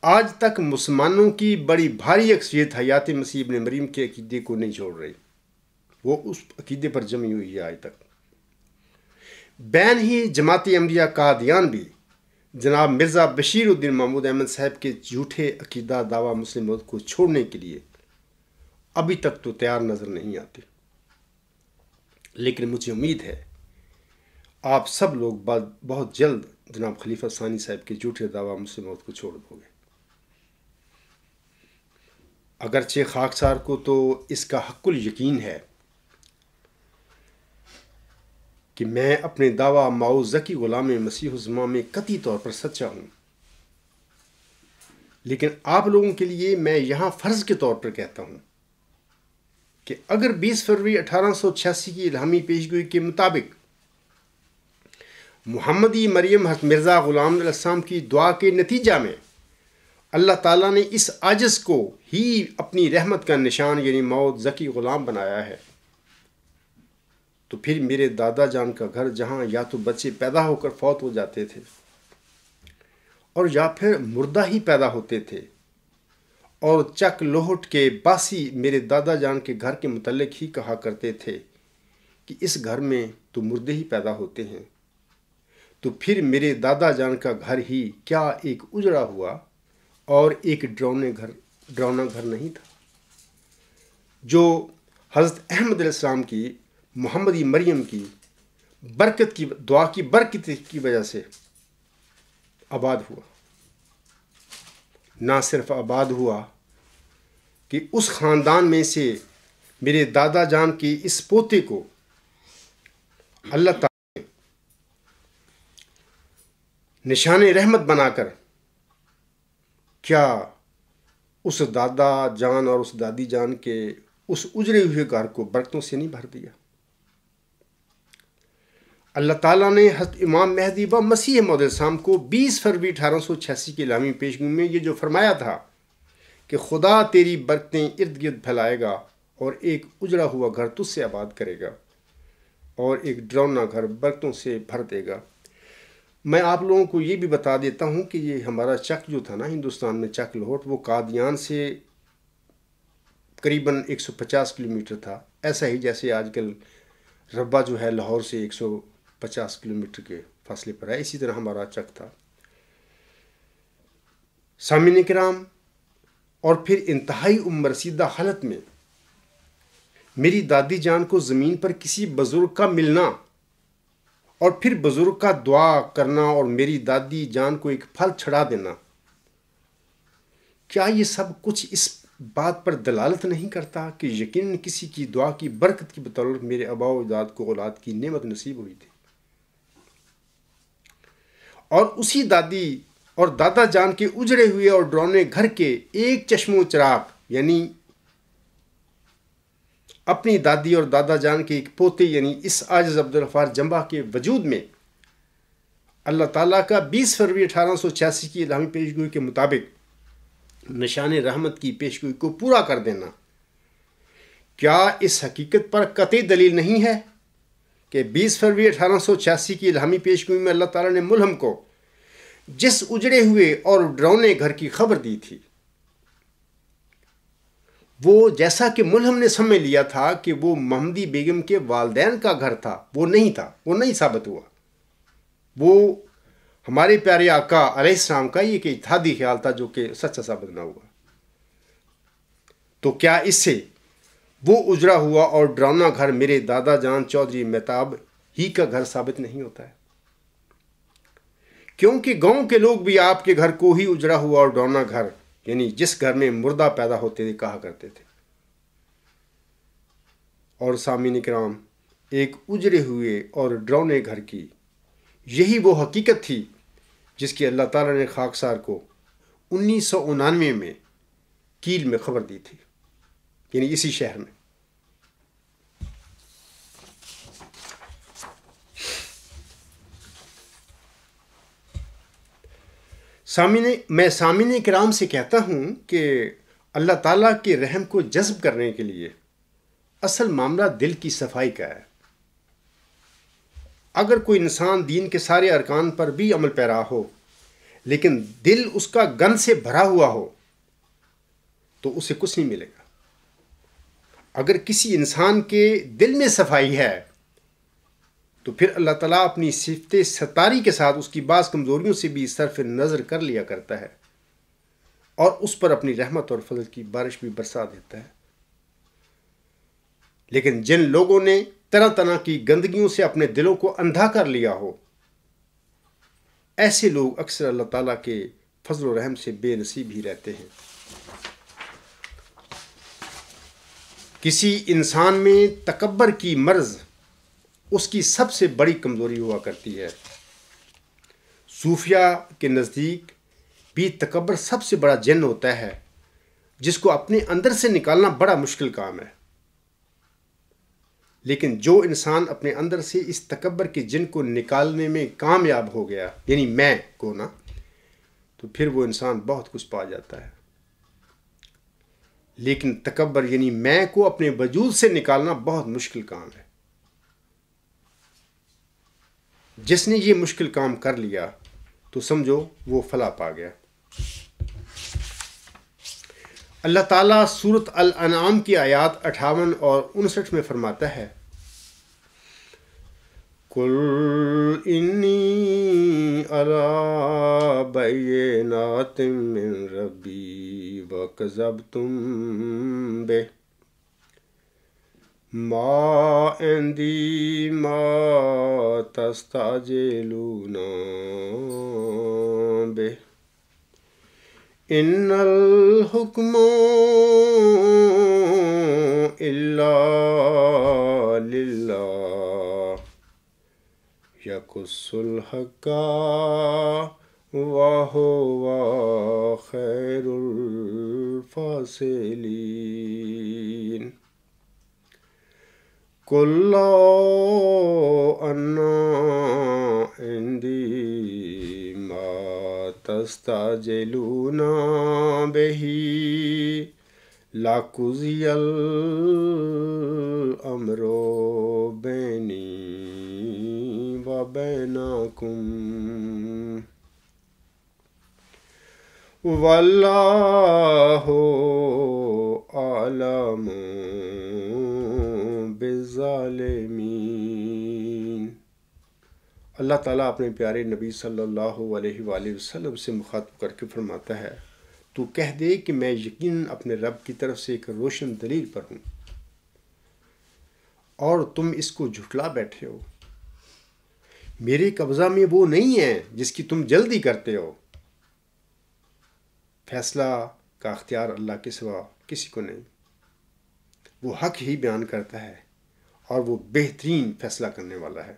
آج تک مسلمانوں کی بڑی بھاری اکثریت حیات مسیح ابن مریم کے عقیدے کو نہیں چھوڑ رہی، وہ اس عقیدے پر جمی ہوئی ہے آج تک۔ بین ہی جماعت احمدیہ قادیان بھی جناب مرزا بشیر الدین محمود احمد صاحب کے جھوٹے عقیدہ دعویٰ مسلم موت کو چھوڑنے کے لیے ابھی تک تو تیار نظر نہیں آتے، لیکن مجھے امید ہے آپ سب لوگ بہت جلد جناب خلیفہ ثانی صاحب کے جھوٹے دعویٰ مسلم موت کو چھوڑ دو گے۔ اگرچہ خاکسار کو تو اس کا حق الیقین ہے کہ میں اپنے دعویٰ ماؤ ذکی غلام مسیح الزمان میں قطعی طور پر سچا ہوں، لیکن آپ لوگوں کے لیے میں یہاں فرض کے طور پر کہتا ہوں کہ اگر 20 فروری 1886 کی الہامی پیشگوئی کے مطابق محمدی مریم حضرت مرزا غلام علیہ السلام کی دعا کے نتیجہ میں اللہ تعالیٰ نے اس عاجز کو ہی اپنی رحمت کا نشان یعنی موت ذکی غلام بنایا ہے، تو پھر میرے دادا جان کا گھر جہاں یا تو بچے پیدا ہو کر فوت ہو جاتے تھے اور یا پھر مردہ ہی پیدا ہوتے تھے، اور چک لوہٹ کے باسی میرے دادا جان کے گھر کے متعلق ہی کہا کرتے تھے کہ اس گھر میں تو مردے ہی پیدا ہوتے ہیں، تو پھر میرے دادا جان کا گھر ہی کیا ایک اجڑا ہوا اور ایک ڈراؤنا گھر نہیں تھا، جو حضرت احمد علیہ السلام کی محمدی مریم کی برکت کی دعا کی برکت کی وجہ سے آباد ہوا۔ نہ صرف آباد ہوا کہ اس خاندان میں سے میرے دادا جان کے اس پوتے کو اللہ تعالیٰ نے نشان رحمت بنا کر کیا اس دادا جان اور اس دادی جان کے اس اجڑے ہوئے گھر کو برکتوں سے نہیں بھر دیا؟ اللہ تعالیٰ نے حضرت امام مہدی مسیح موعود علیہ السلام کو 20 فروری 1886 کی الہامی پیشگوئی میں یہ جو فرمایا تھا کہ خدا تیری برکتیں ارد گرد پھیلائے گا اور ایک اجڑا ہوا گھر تجھ سے آباد کرے گا اور ایک ڈراؤنا گھر برکتوں سے بھر دے گا۔ میں آپ لوگوں کو یہ بھی بتا دیتا ہوں کہ یہ ہمارا چک جو تھا نا ہندوستان میں چک لوہٹ، وہ قادیان سے قریباً 150 کلومیٹر تھا، ایسا ہی جیسے آج کل ربا جو ہے لاہور سے 150 کلومیٹر کے فاصلے پر ہے، اسی طرح ہمارا چک تھا۔ سامعین کرام، اور پھر انتہائی عمر رسیدہ حالت میں میری دادی جان کو زمین پر کسی بزرگ کا ملنا اور پھر بزرگ کا دعا کرنا اور میری دادی جان کو ایک پھل چھڑا دینا، کیا یہ سب کچھ اس بات پر دلالت نہیں کرتا کہ یقیناً کسی کی دعا کی برکت کی بدولت میرے آباء و اجداد کو اولاد کی نعمت نصیب ہوئی تھی؟ اور اسی دادی اور دادا جان کے اجڑے ہوئے اور ڈراؤنے گھر کے ایک چشم و چراغ یعنی اپنی دادی اور دادا جان کے ایک پوتے یعنی اس عاجز عبدالغفار جمبا کے وجود میں اللہ تعالیٰ کا 20 فروری 1886 کی الہامی پیشگوئی کے مطابق نشان رحمت کی پیشگوئی کو پورا کر دینا، کیا اس حقیقت پر قطعی دلیل نہیں ہے کہ 20 فروری 1886 کی الہامی پیشگوئی میں اللہ تعالیٰ نے ملہم کو جس اجڑے ہوئے اور ڈراؤنے گھر کی خبر دی تھی، وہ جیسا کہ ملہم نے سمجھ لیا تھا کہ وہ محمدی بیگم کے والدین کا گھر تھا، وہ نہیں تھا، وہ نہیں ثابت ہوا، وہ ہمارے پیارے آقا علیہ السلام کا یہ کہ اتحادی خیال تھا جو کہ سچا ثابت نہ ہوا۔ تو کیا اس سے وہ اجڑا ہوا اور ڈراؤنا گھر میرے دادا جان چودھری مہتاب ہی کا گھر ثابت نہیں ہوتا ہے؟ کیونکہ گاؤں کے لوگ بھی آپ کے گھر کو ہی اجڑا ہوا اور ڈراؤنا گھر یعنی جس گھر میں مردہ پیدا ہوتے تھے کہا کرتے تھے۔ اور سامعین کرام، ایک اجڑے ہوئے اور ڈراؤنے گھر کی یہی وہ حقیقت تھی جس کی اللہ تعالیٰ نے خاکسار کو 1999 میں کیل میں خبر دی تھی، یعنی اسی شہر میں۔ میں سامعین کرام سے کہتا ہوں کہ اللہ تعالیٰ کے رحم کو جذب کرنے کے لیے اصل معاملہ دل کی صفائی کا ہے۔ اگر کوئی انسان دین کے سارے ارکان پر بھی عمل پیرا ہو لیکن دل اس کا گند سے بھرا ہوا ہو تو اسے کچھ نہیں ملے گا۔ اگر کسی انسان کے دل میں صفائی ہے تو پھر اللہ تعالیٰ اپنی صفت ستاری کے ساتھ اس کی بعض کمزوریوں سے بھی صرف نظر کر لیا کرتا ہے اور اس پر اپنی رحمت اور فضل کی بارش بھی برسا دیتا ہے۔ لیکن جن لوگوں نے طرح طرح کی گندگیوں سے اپنے دلوں کو اندھا کر لیا ہو، ایسے لوگ اکثر اللہ تعالیٰ کے فضل و رحم سے بے نصیب ہی رہتے ہیں۔ کسی انسان میں تکبر کی مرض اس کی سب سے بڑی کمزوری ہوا کرتی ہے۔ صوفیہ کے نزدیک بھی تکبر سب سے بڑا جن ہوتا ہے جس کو اپنے اندر سے نکالنا بڑا مشکل کام ہے۔ لیکن جو انسان اپنے اندر سے اس تکبر کے جن کو نکالنے میں کامیاب ہو گیا، یعنی میں کو نا، تو پھر وہ انسان بہت کچھ پا جاتا ہے۔ لیکن تکبر یعنی میں کو اپنے وجود سے نکالنا بہت مشکل کام ہے۔ جس نے یہ مشکل کام کر لیا تو سمجھو وہ فلاح پا گیا۔ اللہ تعالیٰ سورۃ الانعام کی آیات 58 اور 59 میں فرماتا ہے، قُلْ إِنِّي أَرَىٰ بَيِّنَاتٍ مِّن رَّبِّي وَكَذَّبْتُم بِهِ مَا عِندِي مَا تَسْتَعْجِلُونَ بِهِ إِنَّ الْحُكْمَ إِلَّا لِلَّهِ يَقُصُّ الْحَقَّ وَهُوَ خَيْرُ الْفَاصِلِينَ قُلْ لَوْ أَنَّ عِندِي مَا تَسْتَعْجِلُونَ بِهِ لَقُضِيَ الْأَمْرُ بَيْنِي وَبَيْنَكُمْ وَاللَّهُ أَعْلَمُ بالظالمین۔ اللہ تعالیٰ اپنے پیارے نبی صلی اللہ علیہ وآلہ وسلم سے مخاطب کر کے فرماتا ہے، تو کہہ دے کہ میں یقیناً اپنے رب کی طرف سے ایک روشن دلیل پر ہوں اور تم اس کو جھٹلا بیٹھے ہو۔ میرے قبضہ میں وہ نہیں ہے جس کی تم جلدی کرتے ہو۔ فیصلہ کا اختیار اللہ کے سوا کسی کو نہیں۔ وہ حق ہی بیان کرتا ہے اور وہ بہترین فیصلہ کرنے والا ہے۔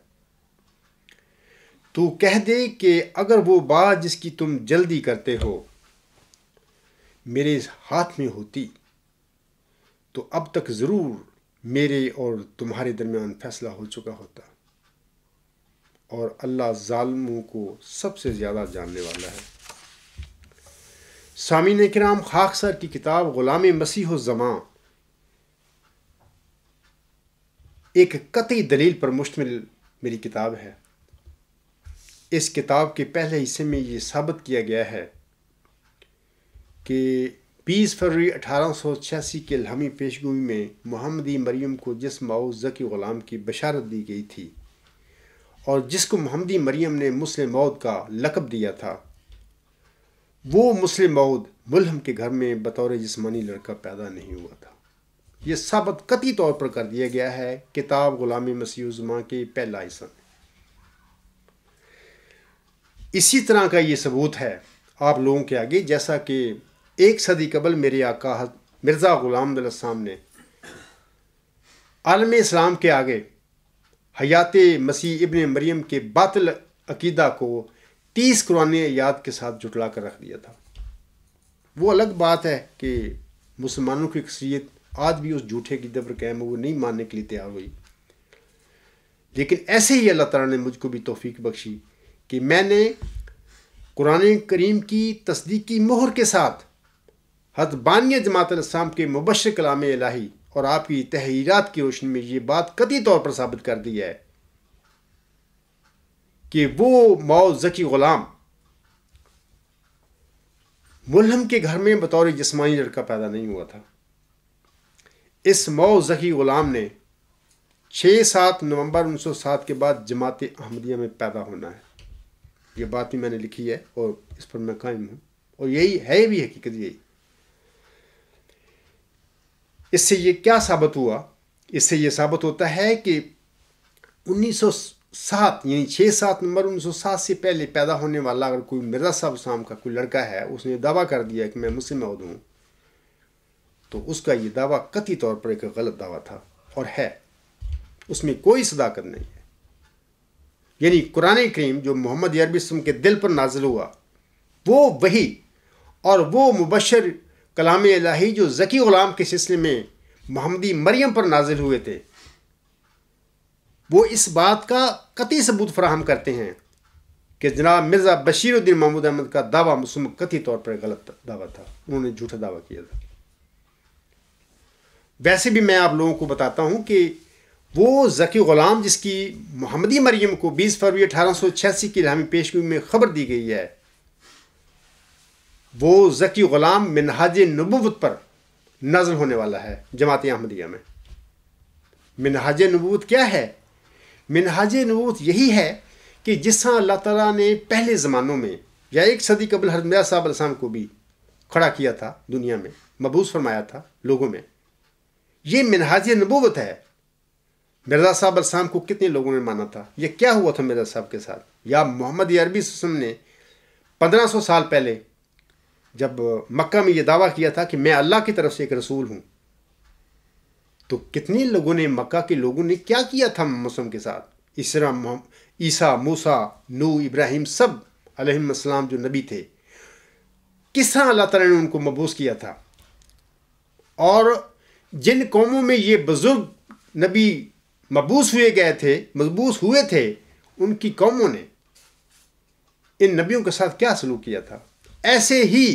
تو کہہ دے کہ اگر وہ بات جس کی تم جلدی کرتے ہو میرے ہاتھ میں ہوتی تو اب تک ضرور میرے اور تمہارے درمیان فیصلہ ہو چکا ہوتا، اور اللہ ظالموں کو سب سے زیادہ جاننے والا ہے۔ سامعین کرام، خاکسار کی کتاب غلام مسیح الزمان ایک قطعی دلیل پر مشتمل میری کتاب ہے۔ اس کتاب کے پہلے حصے میں یہ ثابت کیا گیا ہے کہ 20 فروری 1886 کے الہامی پیشگوئی میں محمدی مریم کو جس ماؤز ذکی غلام کی بشارت دی گئی تھی اور جس کو محمدی مریم نے مسلم موعود کا لقب دیا تھا، وہ مسلم موعود ملہم کے گھر میں بطور جسمانی لڑکا پیدا نہیں ہوا تھا۔ یہ ثابت قطعی طور پر کر دیا گیا ہے کتاب غلام مسیح الزمان کے پہلا حصہ میں۔ اسی طرح کا یہ ثبوت ہے آپ لوگوں کے آگے، جیسا کہ 1 صدی قبل میرے آقا مرزا غلام علیہ السلام نے عالم اسلام کے آگے حیات مسیح ابن مریم کے باطل عقیدہ کو 30 قرآن آیات کے ساتھ جھٹلا کر رکھ دیا تھا۔ وہ الگ بات ہے کہ مسلمانوں کی اکثریت آج بھی اس جھوٹے کی دبر قائم وہ نہیں ماننے کے لیے تیار ہوئی، لیکن ایسے ہی اللہ تعالیٰ نے مجھ کو بھی توفیق بخشی کہ میں نے قرآن کریم کی تصدیقی مہر کے ساتھ حضرت بانی جماعت الاسلام کے مبشر کلام الہی اور آپ کی تحریرات کی روشنی میں یہ بات قطعی طور پر ثابت کر دی ہے کہ وہ موعظ ذکی غلام ملہم کے گھر میں بطور جسمانی لڑکا پیدا نہیں ہوا تھا۔ اس موعظ ذکی غلام نے 6-7 نومبر 1907 کے بعد جماعت احمدیہ میں پیدا ہونا ہے۔ یہ بات بھی میں نے لکھی ہے اور اس پر میں قائم ہوں، اور یہی ہے بھی حقیقت یہی۔ اس سے یہ کیا ثابت ہوا؟ اس سے یہ ثابت ہوتا ہے کہ 1907 یعنی 6-7 نومبر 1907 سے پہلے پیدا ہونے والا اگر کوئی مرزا صاحب اسلام کا کوئی لڑکا ہے، اس نے دعویٰ کر دیا کہ میں مسلم موعود ہوں، تو اس کا یہ دعویٰ قطعی طور پر ایک غلط دعویٰ تھا اور ہے، اس میں کوئی صداقت نہیں ہے۔ یعنی قرآن کریم جو محمد عربی وسلم کے دل پر نازل ہوا، وہ وحی اور وہ مبشر کلام الہی جو ذکی غلام کے سلسلے میں محمدی مریم پر نازل ہوئے تھے، وہ اس بات کا قطعی ثبوت فراہم کرتے ہیں کہ جناب مرزا بشیر الدین محمود احمد کا دعویٰ مسلم قطعی طور پر غلط دعویٰ تھا، انہوں نے جھوٹا دعویٰ کیا تھا۔ ویسے بھی میں آپ لوگوں کو بتاتا ہوں کہ وہ ذکی غلام جس کی محمدی مریم کو 20 فروری 1886 کی الہامی پیشگوئی میں خبر دی گئی ہے، وہ ذکی غلام منہاج نبوت پر نازل ہونے والا ہے جماعت احمدیہ میں۔ منہاج نبوت کیا ہے؟ منہاج نبوت یہی ہے کہ جس طرح اللہ تعالیٰ نے پہلے زمانوں میں یا 1 صدی قبل حضرت مرزا صاحب علیہ السلام کو بھی کھڑا کیا تھا، دنیا میں مبعوث فرمایا تھا لوگوں میں، یہ منہاج نبوت ہے۔ مرزا صاحب علیہ السلام کو کتنے لوگوں نے مانا تھا؟ یہ کیا ہوا تھا مرزا صاحب کے ساتھ؟ یا محمد عربی وسلم نے 1500 سال پہلے جب مکہ میں یہ دعویٰ کیا تھا کہ میں اللہ کی طرف سے ایک رسول ہوں، تو کتنے لوگوں نے، مکہ کے لوگوں نے کیا کیا تھا مسلم کے ساتھ؟ اس طرح عیسیٰ، موسیٰ، نوح، ابراہیم سب علیہم السلام جو نبی تھے، کس طرح اللہ تعالیٰ نے ان کو مبعوث کیا تھا، اور جن قوموں میں یہ بزرگ نبی مبعوث ہوئے تھے ان کی قوموں نے ان نبیوں کے ساتھ کیا سلوک کیا تھا۔ ایسے ہی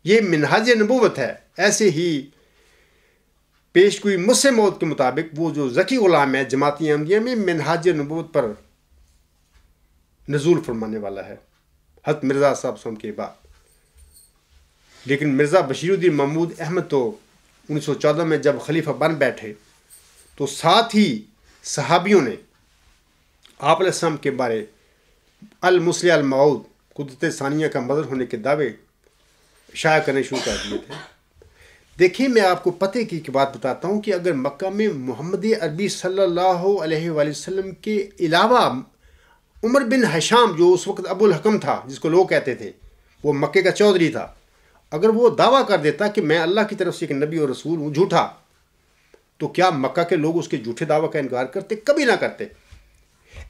یہ منہاج نبوت ہے، ایسے ہی پیشگوئی مسلم موعود کے مطابق وہ جو ذکی غلام ہے جماعت احمدیہ میں منہاج نبوت پر نزول فرمانے والا ہے حضرت مرزا صاحب وسلم کے بعد۔ لیکن مرزا بشیر الدین محمود احمد تو 1914 میں جب خلیفہ بن بیٹھے تو ساتھ ہی صحابیوں نے آپ علیہ السلام کے بارے المصلح الموعود قدرت ثانیہ کا مظہر ہونے کے دعوے شائع کرنے شروع کر دیے تھے۔ دیکھیں، میں آپ کو پتہ کی بات بتاتا ہوں کہ اگر مکہ میں محمد عربی صلی اللہ علیہ وآلہ وسلم کے علاوہ عمر بن ہشام جو اس وقت ابو الحکم تھا، جس کو لوگ کہتے تھے، وہ مکے کا چودھری تھا، اگر وہ دعویٰ کر دیتا کہ میں اللہ کی طرف سے ایک نبی اور رسول ہوں جھوٹا، تو کیا مکہ کے لوگ اس کے جھوٹے دعویٰ کا انکار کرتے؟ کبھی نہ کرتے۔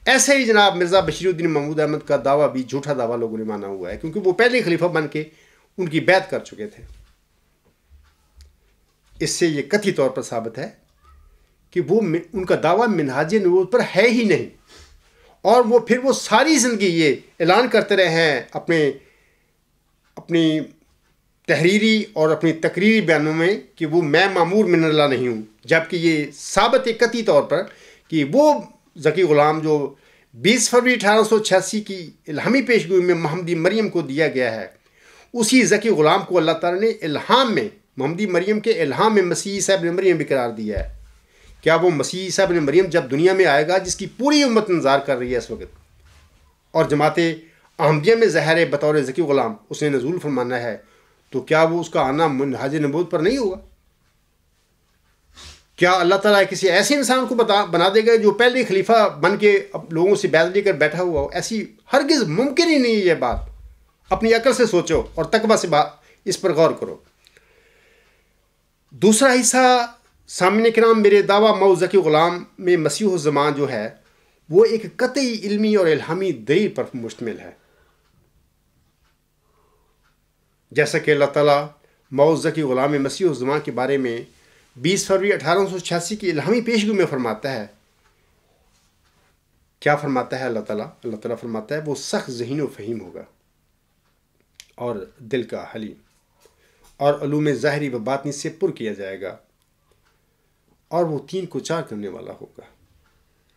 ایسے ہی جناب مرزا بشیر الدین محمود احمد کا دعویٰ بھی جھوٹا دعویٰ لوگوں نے مانا ہوا ہے، کیونکہ وہ پہلے خلیفہ بن کے ان کی بیعت کر چکے تھے۔ اس سے یہ قطعی طور پر ثابت ہے کہ وہ ان کا دعویٰ منہاج نبوت پر ہے ہی نہیں، اور وہ پھر وہ ساری زندگی یہ اعلان کرتے رہے ہیں اپنی تحریری اور اپنی تقریری بیانوں میں کہ وہ میں مامور من اللہ نہیں ہوں، جبکہ یہ ثابت ہے قطعی طور پر کہ وہ ذکی غلام جو 20 فروری 1886 کی الہامی پیشگوئی میں محمدی مریم کو دیا گیا ہے، اسی ذکی غلام کو اللہ تعالیٰ نے الہام میں، محمدی مریم کے الہام میں مسیح عیسیٰ ابن مریم بھی قرار دیا ہے۔ کیا وہ مسیح عیسیٰ ابن مریم جب دنیا میں آئے گا، جس کی پوری امت انتظار کر رہی ہے اس وقت، اور جماعت احمدیہ میں ظاہر بطور ذکی غلام اس نے نزول فرمانا ہے، تو کیا وہ اس کا آنا منہاج نبوت پر نہیں ہوگا؟ کیا اللہ تعالیٰ کسی ایسے انسان کو بنا دے گا جو پہلے خلیفہ بن کے لوگوں سے بیعت لے کر بیٹھا ہوا ہو؟ ایسی ہرگز ممکن ہی نہیں ہے یہ بات۔ اپنی عقل سے سوچو اور تقویٰ سے اس پر غور کرو۔ دوسرا حصہ سامعین کرام، میرے دعویٰ موعظ ذکی غلام میں مسیح الزمان جو ہے وہ ایک قطعی علمی اور الہامی دلیل پر مشتمل ہے۔ جیسا کہ اللہ تعالیٰ موعظ ذکی غلام مسیح الزمان کے بارے میں 20 فروری 1886 کی الہامی پیشگوئی میں فرماتا ہے۔ کیا فرماتا ہے اللہ تعالیٰ؟ اللہ تعالیٰ فرماتا ہے وہ سخت ذہین و فہیم ہوگا۔ اور دل کا حلیم، اور علوم ظاہری و باطنی سے پر کیا جائے گا، اور وہ 3 کو 4 کرنے والا ہوگا۔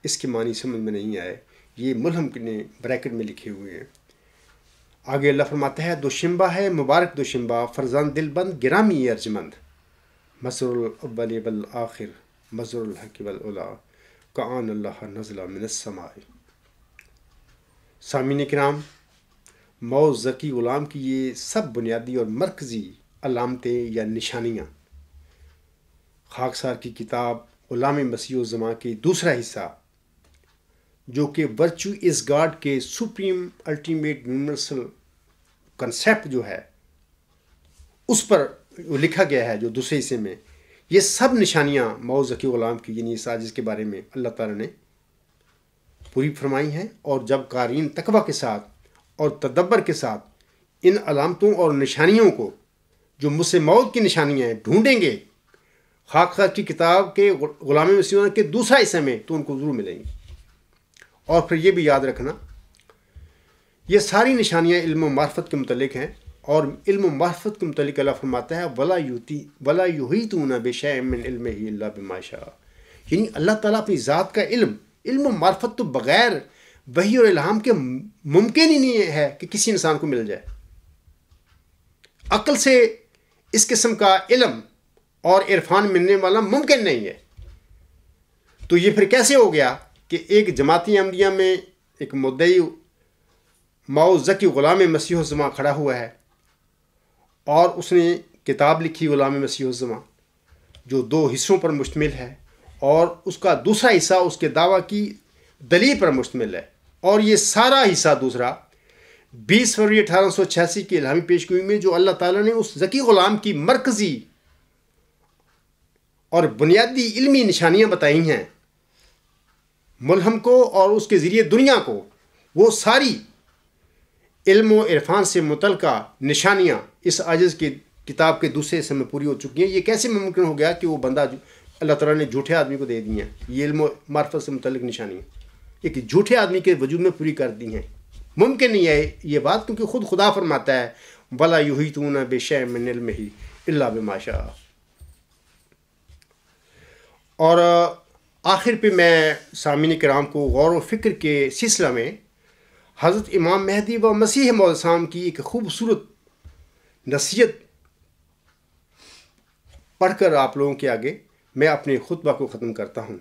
اس کے معنی سمجھ میں نہیں آئے، یہ ملہم نے بریکٹ میں لکھے ہوئے ہیں۔ آگے اللہ فرماتا ہے دوشنبہ ہے مبارک دوشنبہ، فرزان دل بند گرامی ارجمند، مظہر الاول والآخر مظہر الحق والعلا کآن اللہ نزل من السماء۔ سامعین کرام، موز ذکی غلام کی یہ سب بنیادی اور مرکزی علامتیں یا نشانیاں خاکسار کی کتاب غلام مسیح الزماں کے دوسرا حصہ، جو کہ ورچو از گاڈ کے سپریم الٹیمیٹ یونیورسل کنسیپٹ جو ہے اس پر لکھا گیا ہے، جو دوسرے حصے میں یہ سب نشانیاں موز ذکی غلام کی یعنی اس عاجز کے بارے میں اللہ تعالیٰ نے پوری فرمائی ہیں۔ اور جب قارئین تقویٰ کے ساتھ اور تدبر کے ساتھ ان علامتوں اور نشانیوں کو، جو مسیح موعود کی نشانیاں ہیں، ڈھونڈیں گے خاکسار کی کتاب کے غلام مسیح کے دوسرا حصے میں، تو ان کو ضرور ملیں گی۔ اور پھر یہ بھی یاد رکھنا، یہ ساری نشانیاں علم و معرفت کے متعلق ہیں، اور علم و معرفت کے متعلق اللہ فرماتا ہے وَلَا يُحِيطُونَ بِشَيْءٍ مِّنْ عِلْمِهِ إِلَّا بِمَا شَاءَ، یعنی اللہ تعالیٰ اپنی ذات کا علم و معرفت تو بغیر وحی اور الہام کے ممکن ہی نہیں ہے کہ کسی انسان کو مل جائے۔ عقل سے اس قسم کا علم اور عرفان ملنے والا ممکن نہیں ہے۔ تو یہ پھر کیسے ہو گیا کہ ایک جماعتی احمدیہ میں ایک مدعی موز ذکی غلام مسیح الزماں کھڑا ہوا ہے، اور اس نے کتاب لکھی غلام مسیح الزماں، جو 2 حصوں پر مشتمل ہے، اور اس کا دوسرا حصہ اس کے دعویٰ کی دلیل پر مشتمل ہے۔ اور یہ سارا حصہ دوسرا 20 فروری 1886 کی الہامی پیشگوئی میں، جو اللہ تعالیٰ نے اس ذکی غلام کی مرکزی اور بنیادی علمی نشانیاں بتائی ہیں ملہم کو، اور اس کے ذریعے دنیا کو، وہ ساری علم و عرفان سے متعلقہ نشانیاں اس عاجز کی کتاب کے دوسرے حصے میں پوری ہو چکی ہیں۔ یہ کیسے ممکن ہو گیا کہ وہ بندہ اللہ تعالیٰ نے جھوٹے آدمی کو دے دی ہیں یہ علم و معرفت سے متعلق نشانیاں، ایک جھوٹے آدمی کے وجود میں پوری کر دی ہیں؟ ممکن نہیں ہے یہ بات، کیونکہ خود خدا فرماتا ہے وَلَا يُحِيطُونَ بِشَيْءٍ مِّنْ عِلْمِهِ إِلَّا بِمَا شَاءَ۔ اور آخر پہ میں سامعین کرام کو غور و فکر کے سلسلہ میں حضرت امام مہدی و مسیح موعود السلام کی ایک خوبصورت نصیحت پڑھ کر آپ لوگوں کے آگے میں اپنے خطبہ کو ختم کرتا ہوں۔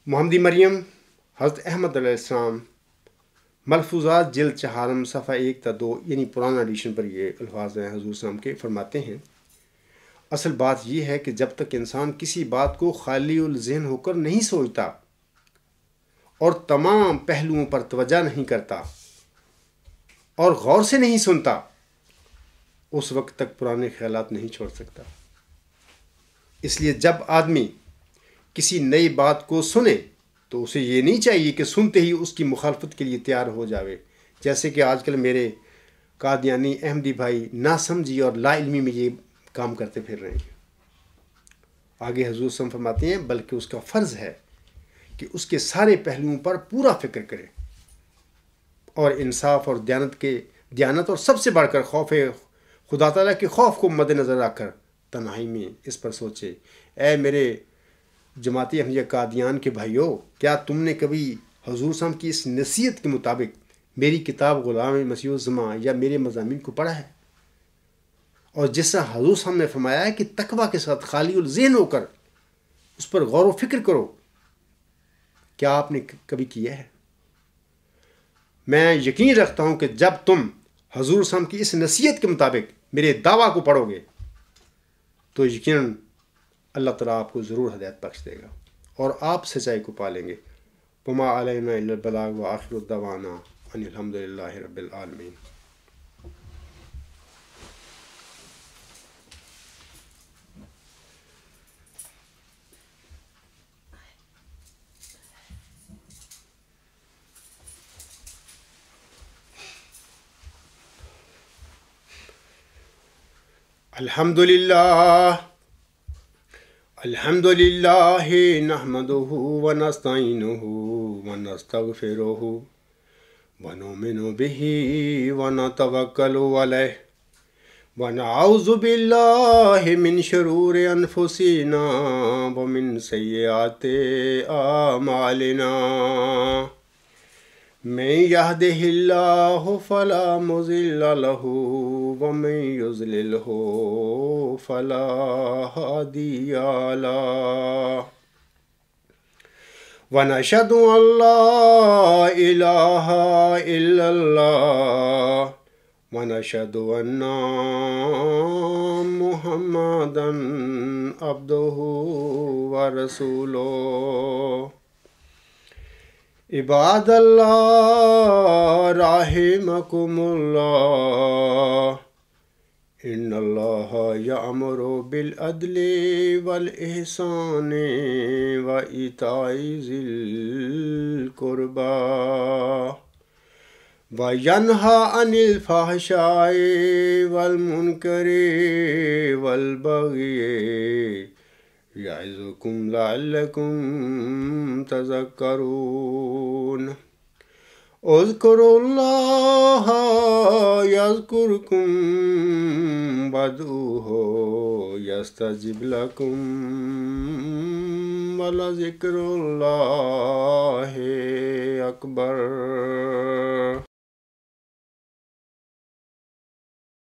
محمدی مریم حضرت احمد علیہ السلام، ملفوظات جلد 4 صفحہ 1 تا 2، یعنی پرانا ایڈیشن پر یہ الفاظ ہیں حضور السلام کے، فرماتے ہیں اصل بات یہ ہے کہ جب تک انسان کسی بات کو خالی الذہن ہو کر نہیں سوچتا اور تمام پہلوؤں پر توجہ نہیں کرتا اور غور سے نہیں سنتا، اس وقت تک پرانے خیالات نہیں چھوڑ سکتا۔ اس لیے جب آدمی کسی نئی بات کو سنے تو اسے یہ نہیں چاہیے کہ سنتے ہی اس کی مخالفت کے لیے تیار ہو جاوے، جیسے کہ آج کل میرے قادیانی احمدی بھائی ناسمجھی اور لا علمی میں یہ کام کرتے پھر رہے ہیں۔ آگے حضور صلی اللہ علیہ وسلم فرماتے ہیں بلکہ اس کا فرض ہے کہ اس کے سارے پہلوؤں پر پورا فکر کرے، اور انصاف اور دیانت اور سب سے بڑھ کر خوف خدا تعالیٰ کے خوف کو مد نظر رکھ کر تنہائی میں اس پر سوچے۔ اے میرے جماعتی احمدیہ قادیان کے بھائیوں، کیا تم نے کبھی حضور صلی اللہ علیہ وسلم کی اس نصیحت کے مطابق میری کتاب غلام مسیح الزماں یا میرے مضامین کو پڑھا ہے؟ اور جس طرح حضور صلی اللہ علیہ وسلم نے فرمایا ہے کہ تقویٰ کے ساتھ خالی الذہن ہو کر اس پر غور و فکر کرو، کیا آپ نے کبھی کیا ہے؟ میں یقین رکھتا ہوں کہ جب تم حضور صلی اللہ علیہ وسلم کی اس نصیحت کے مطابق میرے دعویٰ کو پڑھو گے تو یقیناً اللہ تعالیٰ آپ کو ضرور ہدایت بخش دے گا اور آپ سچائی کو پالیں گے۔ وما علینا الا البلاغ وآخر دعوانا ان الحمد للہ رب العالمین۔ الحمد للہ نحمده ونستعینه ونستغفره ونؤمن به ونتوكل عليه ونعوذ بالله من شرور أنفسنا ومن سيئات أعمالنا من يهده الله فلا مضل له ومن يضلله فلا هادي له ونشهد أن لا إله إلا الله ونشهد أن محمدا عبده ورسوله عباد الله رحمكم الله إن الله يأمر بالعدل والإحسان وإيتاء ذي القربى وينهى عن الفحشاء والمنكر والبغي يعظكم لعلكم تذكرون اذكروا الله يذكركم وادعوه يستجب لكم ولذكر الله أكبر